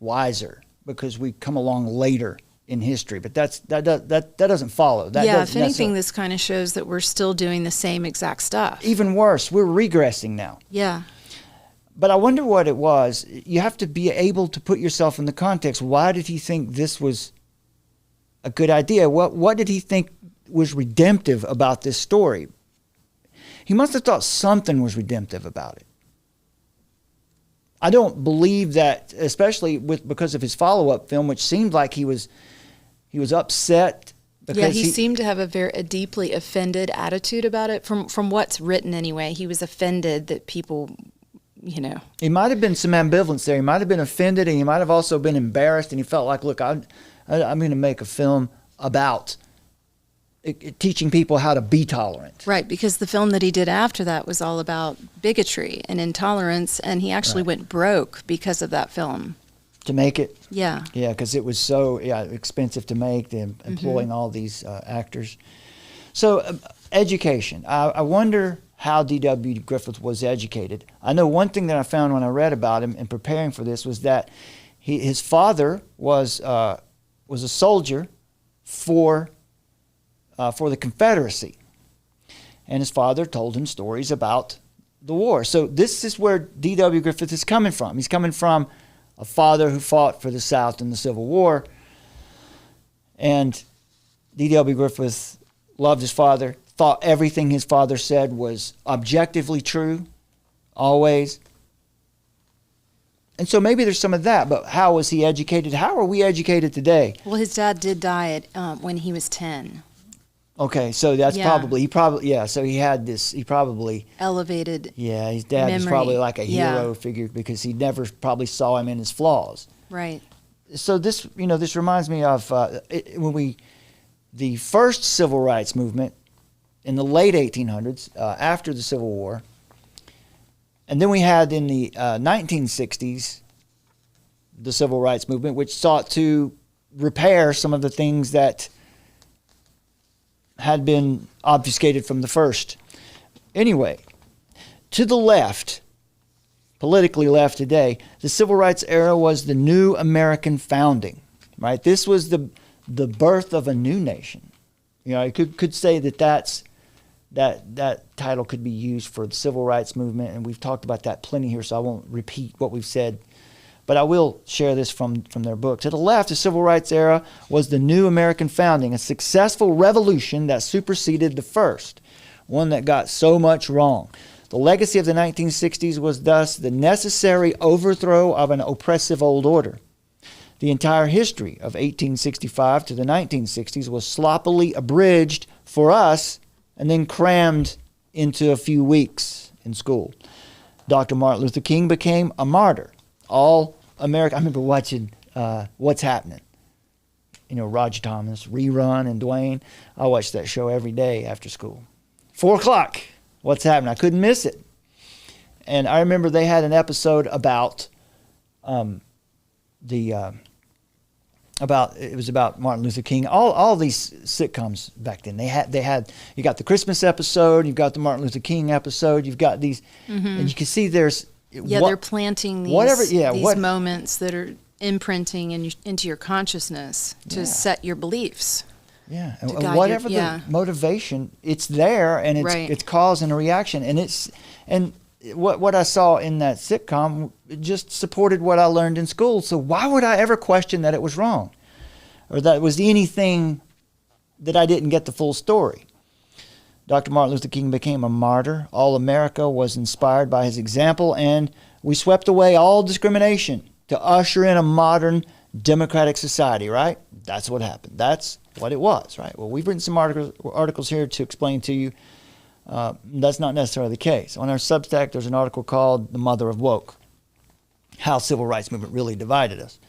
wiser because we come along later in history, but that doesn't follow. If anything, this kind of shows that we're still doing the same exact stuff. Even worse, we're regressing now. Yeah. But I wonder what it was. You have to be able to put yourself in the context. Why did he think this was a good idea? What did he think was redemptive about this story? He must have thought something was redemptive about it. I don't believe that, especially because of his follow-up film, which seemed like he was upset. Because he seemed to have a deeply offended attitude about it. From what's written anyway, he was offended that people, He might have been some ambivalence there. He might have been offended, and he might have also been embarrassed, and he felt like, look, I'm going to make a film about teaching people how to be tolerant. Right, because the film that he did after that was all about bigotry and intolerance, and he actually went broke because of that film. To make it? Yeah. Yeah, because it was so expensive to make, employing all these actors. So, education. I wonder how D.W. Griffith was educated. I know one thing that I found when I read about him and preparing for this was that his father was a soldier for the Confederacy. And his father told him stories about the war. So this is where D.W. Griffith is coming from. He's coming from a father who fought for the South in the Civil War. And D.W. Griffith loved his father, thought everything his father said was objectively true, always. And so maybe there's some of that, but how was he educated? How are we educated today? Well, his dad did die when he was 10. Okay, so that's so he had this, he probably elevated. Yeah, his dad was probably like a hero figure because he never probably saw him in his flaws. Right. So this reminds me of the first civil rights movement in the late 1800s, after the Civil War. And then we had in the 1960s, the civil rights movement, which sought to repair some of the things that had been obfuscated from the first. Anyway, to the left, politically left today, the civil rights era was the new American founding, right? This was the birth of a new nation. You could say that title could be used for the civil rights movement, and we've talked about that plenty here, so I won't repeat what we've said. But I will share this from their book. To the left, the civil rights era was the new American founding, a successful revolution that superseded the first, one that got so much wrong. The legacy of the 1960s was thus the necessary overthrow of an oppressive old order. The entire history of 1865 to the 1960s was sloppily abridged for us and then crammed into a few weeks in school. Dr. Martin Luther King became a martyr. All America. I remember watching What's Happening. Roger Thomas, Rerun, and Dwayne. I watched that show every day after school. 4:00, What's Happening. I couldn't miss it. And I remember they had an episode about the it was about Martin Luther King. All these sitcoms back then, they had you got the Christmas episode, you've got the Martin Luther King episode, you've got these, and you can see there's they're planting these moments that are imprinting into your consciousness to set your beliefs. Yeah, and whatever the motivation, it's there, and it's cause and a reaction, and what I saw in that sitcom just supported what I learned in school. So why would I ever question that it was wrong, or that it was anything that I didn't get the full story? Dr. Martin Luther King became a martyr. All America was inspired by his example, and we swept away all discrimination to usher in a modern democratic society, right? That's what happened. That's what it was, right? Well, we've written some articles here to explain to you that's not necessarily the case. On our Substack, there's an article called The Mother of Woke, How Civil Rights Movement Really Divided Us.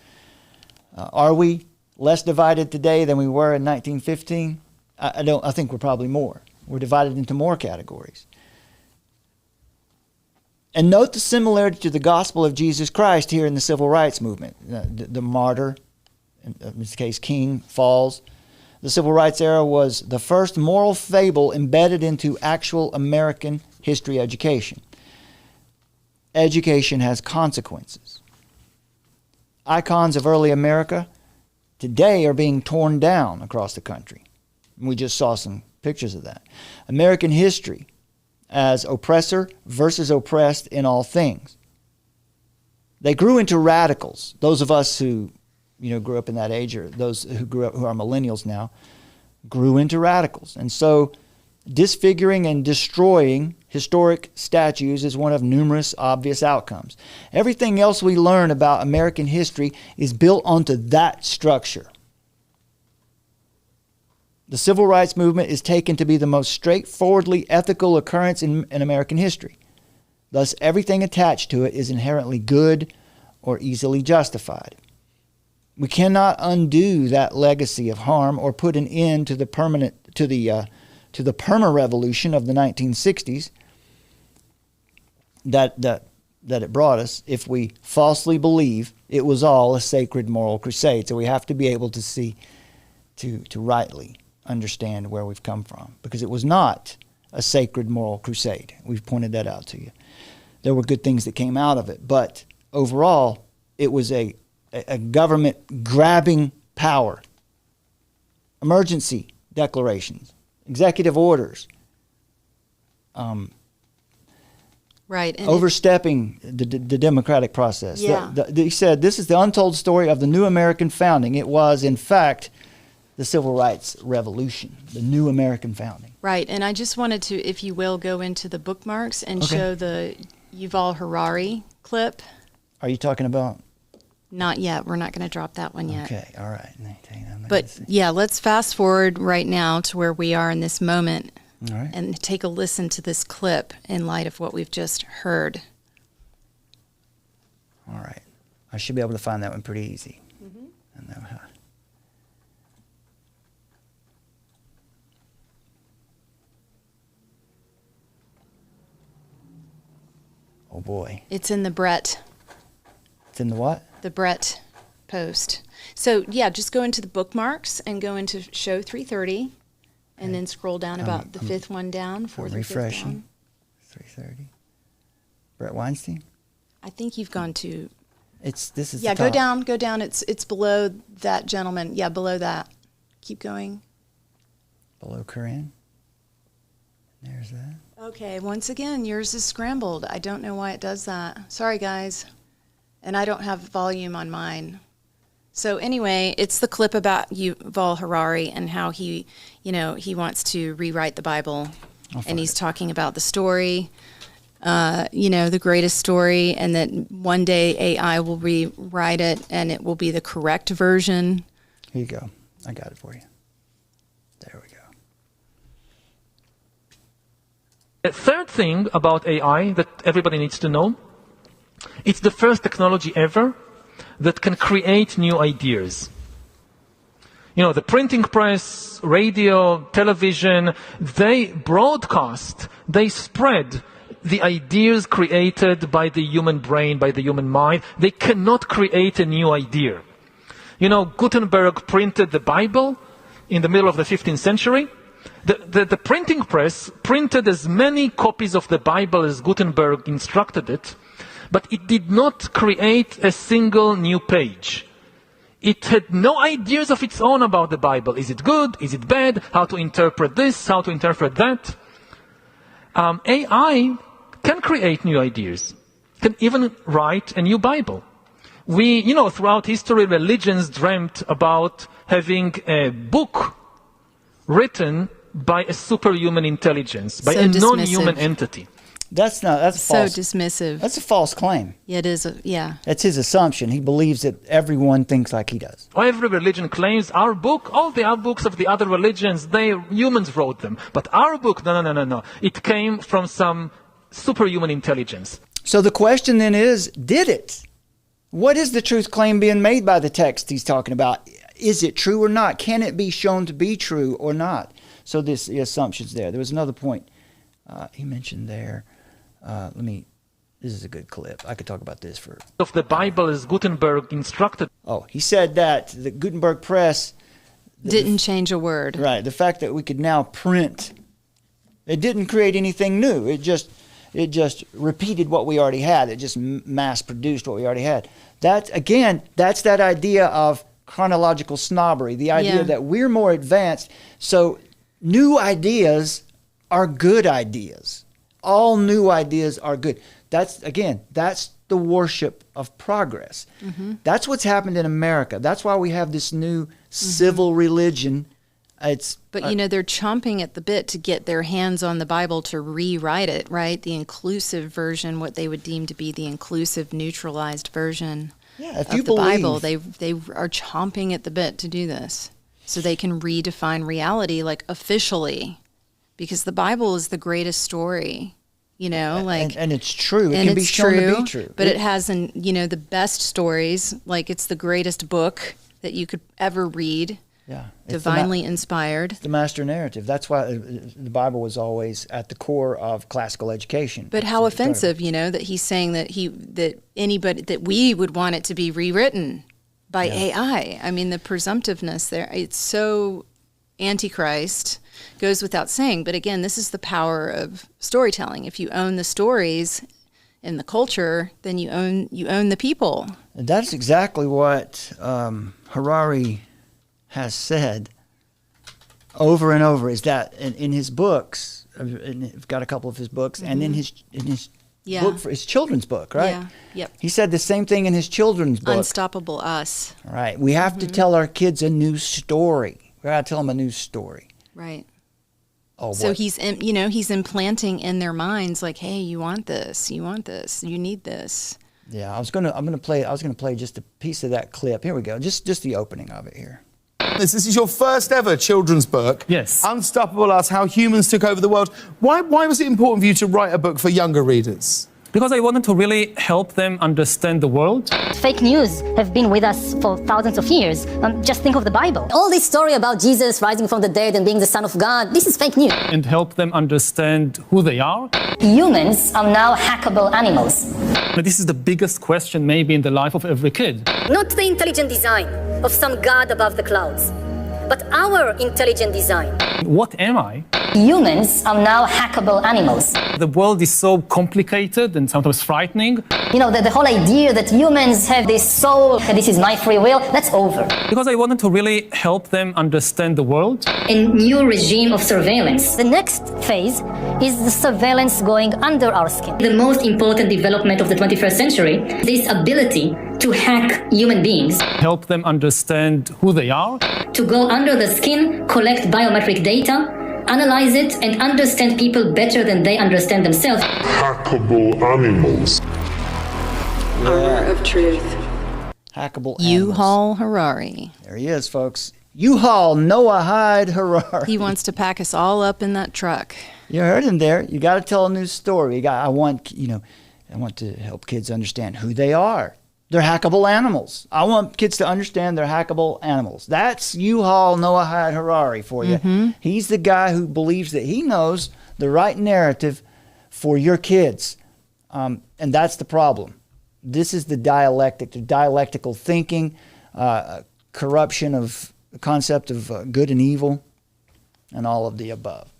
Are we less divided today than we were in 1915? I think we're probably more. We're divided into more categories. And note the similarity to the gospel of Jesus Christ here in the civil rights movement. The martyr, in this case King, falls. The civil rights era was the first moral fable embedded into actual American history education. Education has consequences. Icons of early America today are being torn down across the country. We just saw some pictures of that. American history as oppressor versus oppressed in all things. They grew into radicals. Those of us who grew up in that age, or those who grew up, who are millennials now, grew into radicals. And so disfiguring and destroying historic statues is one of numerous obvious outcomes. Everything else we learn about American history is built onto that structure. The civil rights movement is taken to be the most straightforwardly ethical occurrence in American history. Thus, everything attached to it is inherently good or easily justified. We cannot undo that legacy of harm or put an end to the perma-revolution of the 1960s that it brought us if we falsely believe it was all a sacred moral crusade. So we have to be able to see, to rightly understand where we've come from, because it was not a sacred moral crusade. We've pointed that out to you. There were good things that came out of it, but overall, it was a government grabbing power, emergency declarations, executive orders, overstepping the democratic process. Yeah. He said, this is the untold story of the new American founding. It was, in fact, the civil rights revolution, the new American founding. Right, and I just wanted to, if you will, go into the bookmarks and show the Yuval Harari clip. Are you talking about? Not yet. We're not going to drop that one yet. Okay, all right. But yeah, let's fast forward right now to where we are in this moment, all right, and take a listen to this clip in light of what we've just heard. All right. I should be able to find that one pretty easy. Mm-hmm. I know how. Oh boy. It's in the Brett. It's in the what? The Brett post. So yeah, just go into the bookmarks and go into show 330, and then scroll down about the fifth one down, fourth or fifth down. 330. Brett Weinstein. I think you've gone to. This is. Yeah, go down. It's below that gentleman. Yeah, below that. Keep going. Below Corinne. There's that. Okay, once again, yours is scrambled. I don't know why it does that. Sorry, guys. And I don't have volume on mine. So anyway, it's the clip about Yuval Harari and how he wants to rewrite the Bible. And he's talking about the story, the greatest story, and that one day AI will rewrite it and it will be the correct version. Here you go. I got it for you. There we go. The third thing about AI that everybody needs to know, it's the first technology ever that can create new ideas. The printing press, radio, television, they broadcast, they spread the ideas created by the human brain, by the human mind. They cannot create a new idea. You know, Gutenberg printed the Bible in the middle of the 15th century. The printing press printed as many copies of the Bible as Gutenberg instructed it, but it did not create a single new page. It had no ideas of its own about the Bible. Is it good? Is it bad? How to interpret this? How to interpret that? AI can create new ideas, can even write a new Bible. Throughout history, religions dreamt about having a book written by a superhuman intelligence, by a non-human entity. That's false. So dismissive. That's a false claim. Yeah, it is. Yeah. That's his assumption. He believes that everyone thinks like he does. Every religion claims our book, all the other books of the other religions, humans wrote them. But our book, no. It came from some superhuman intelligence. So the question then is, did it? What is the truth claim being made by the text he's talking about? Is it true or not? Can it be shown to be true or not? So the assumption's there. There was another point he mentioned there. This is a good clip. I could talk about this for... Of the Bible as Gutenberg instructed. Oh, he said that the Gutenberg press... Didn't change a word. Right. The fact that we could now print, it didn't create anything new. It just repeated what we already had. It just mass produced what we already had. That's that idea of chronological snobbery, the idea that we're more advanced. So new ideas are good ideas. All new ideas are good. That's the worship of progress. Mm-hmm. That's what's happened in America. That's why we have this new civil religion. But they're chomping at the bit to get their hands on the Bible to rewrite it, right? The inclusive version, what they would deem to be the inclusive, neutralized version of the Bible. They are chomping at the bit to do this, so they can redefine reality, like officially, because the Bible is the greatest story. And it's true. It can be shown to be true. But it has, the best stories. Like it's the greatest book that you could ever read. Yeah, divinely inspired. It's the master narrative. That's why the Bible was always at the core of classical education. But how offensive, that he's saying that that we would want it to be rewritten by AI. I mean, the presumptiveness there. It's so antichrist, goes without saying. But again, this is the power of storytelling. If you own the stories and the culture, then you own the people. And that's exactly what Harari has said over and over, is that in his books, I've got a couple of his books, and in his book, for his children's book, right? Yeah. Yep. He said the same thing in his children's book. Unstoppable Us. Right. We have to tell our kids a new story. We got to tell them a new story. Right. Oh, so he's implanting in their minds like, hey, you want this, you need this. Yeah, I was gonna play just a piece of that clip. Here we go. Just the opening of it here. This is your first ever children's book. Yes. Unstoppable Us, How Humans Took Over the World. Why was it important for you to write a book for younger readers? Because I wanted to really help them understand the world. Fake news have been with us for thousands of years. Just think of the Bible. All this story about Jesus rising from the dead and being the Son of God, this is fake news. And help them understand who they are. Humans are now hackable animals. But this is the biggest question maybe in the life of every kid. Not the intelligent design of some God above the clouds, but our intelligent design. What am I? Humans are now hackable animals. The world is so complicated and sometimes frightening. The whole idea that humans have this soul, and this is my free will, that's over. Because I wanted to really help them understand the world. A new regime of surveillance. The next phase is the surveillance going under our skin. The most important development of the 21st century, this ability to hack human beings. Help them understand who they are. To go under the skin, collect biometric data, analyze it, and understand people better than they understand themselves. Hackable animals. Armor of truth. Hackable animals. U-Haul Harari. There he is, folks. U-Haul Noah Hyde Harari. He wants to pack us all up in that truck. You heard him there. You got to tell a new story. I want to help kids understand who they are. They're hackable animals. I want kids to understand they're hackable animals. That's U-Haul Noah Hyde Harari for you. Mm-hmm. He's the guy who believes that he knows the right narrative for your kids. And that's the problem. This is the dialectical thinking, corruption of the concept of good and evil, and all of the above.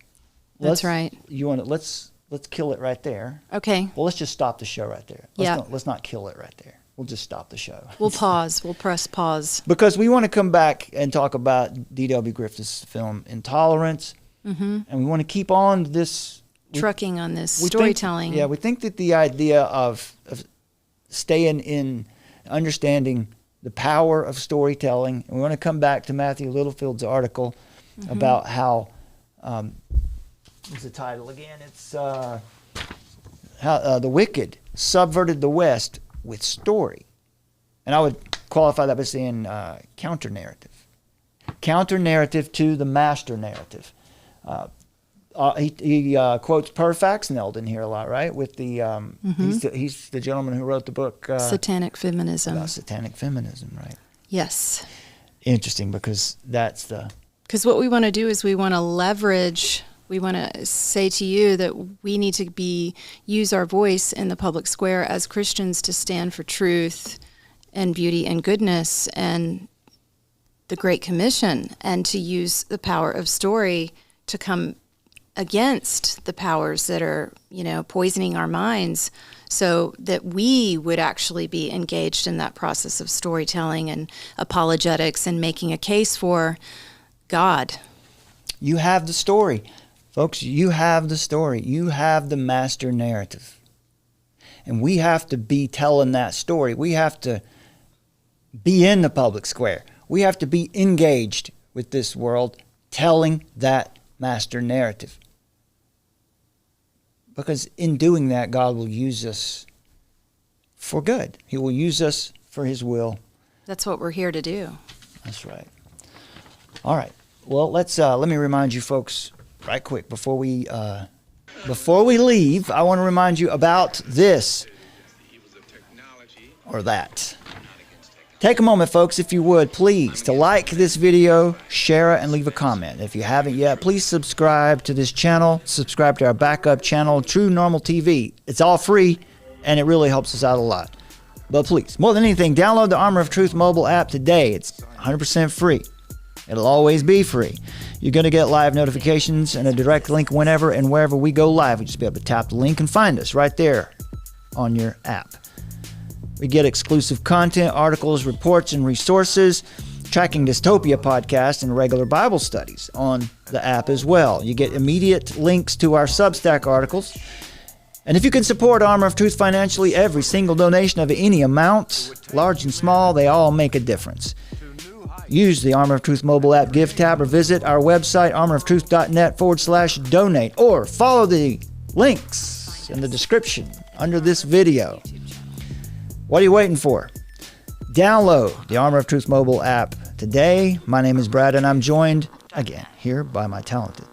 That's right. You want to let's kill it right there. Okay. Well, let's just stop the show right there. Let's not kill it right there. We'll just stop the show. We'll pause. We'll press pause. Because we want to come back and talk about D.W. Griffith's film Intolerance, and we want to keep on this trucking on this storytelling. We think that the idea of staying in understanding the power of storytelling, and we want to come back to Matthew Littlefield's article about how what's the title again? It's how the wicked subverted the West with story. And I would qualify that by saying counter-narrative. Counter-narrative to the master narrative. He quotes Per Faxneld in here a lot, right? With the he's the gentleman who wrote the book Satanic Feminism. About satanic feminism, right? Yes. Interesting, because that's the... Because what we want to do is we want to leverage... We want to say to you that we need to use our voice in the public square as Christians to stand for truth and beauty and goodness and the Great Commission, and to use the power of story to come against the powers that are, poisoning our minds, so that we would actually be engaged in that process of storytelling and apologetics and making a case for God. You have the story. Folks, you have the story. You have the master narrative. And we have to be telling that story. We have to be in the public square. We have to be engaged with this world, telling that master narrative. Because in doing that, God will use us for good. He will use us for His will. That's what we're here to do. That's right. All right. Well, let me remind you folks right quick before we leave. I want to remind you about this or that. Take a moment, folks, if you would, please, to like this video, share it, and leave a comment. If you haven't yet, please subscribe to this channel. Subscribe to our backup channel, True Normal TV. It's all free, and it really helps us out a lot. But please, more than anything, download the Armor of Truth mobile app today. It's 100% free. It'll always be free. You're going to get live notifications and a direct link whenever and wherever we go live. You just be able to tap the link and find us right there on your app. We get exclusive content, articles, reports, and resources, Tracking Dystopia podcast, and regular Bible studies on the app as well. You get immediate links to our Substack articles. And if you can support Armor of Truth financially, every single donation of any amount, large and small, they all make a difference. Use the Armor of Truth mobile app gift tab or visit our website, armoroftruth.net/donate, or follow the links in the description under this video. What are you waiting for? Download the Armor of Truth mobile app today. My name is Brad, and I'm joined again here by my talented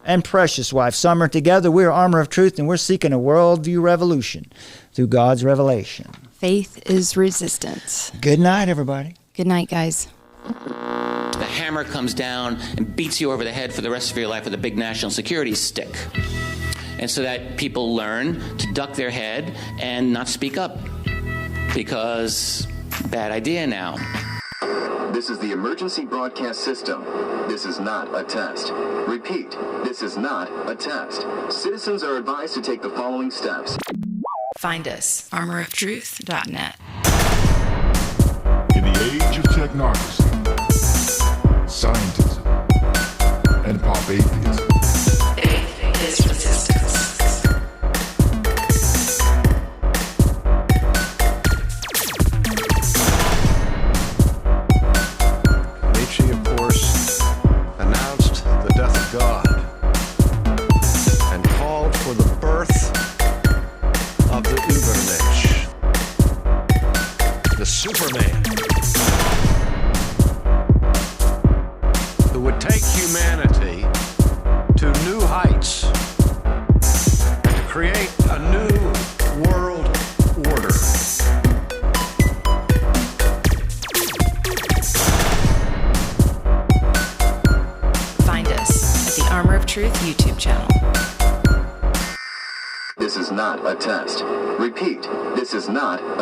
and precious wife, Summer. Together, we're Armor of Truth, and we're seeking a worldview revolution through God's revelation. Faith is resistance. Good night, everybody. Good night, guys. The hammer comes down and beats you over the head for the rest of your life with a big national security stick. And so that people learn to duck their head and not speak up. Because bad idea now. This is the emergency broadcast system. This is not a test. Repeat, this is not a test. Citizens are advised to take the following steps. Find us, armoroftruth.net. In the age of technocracy, scientism, and pop atheism, faith is resistance. Nietzsche, of course, announced the death of God and called for the birth of the Übermensch, the Superman, who would take humanity to new heights and to create a new world order. Find us at the Armor of Truth YouTube channel. This is not a test. Repeat, this is not a test.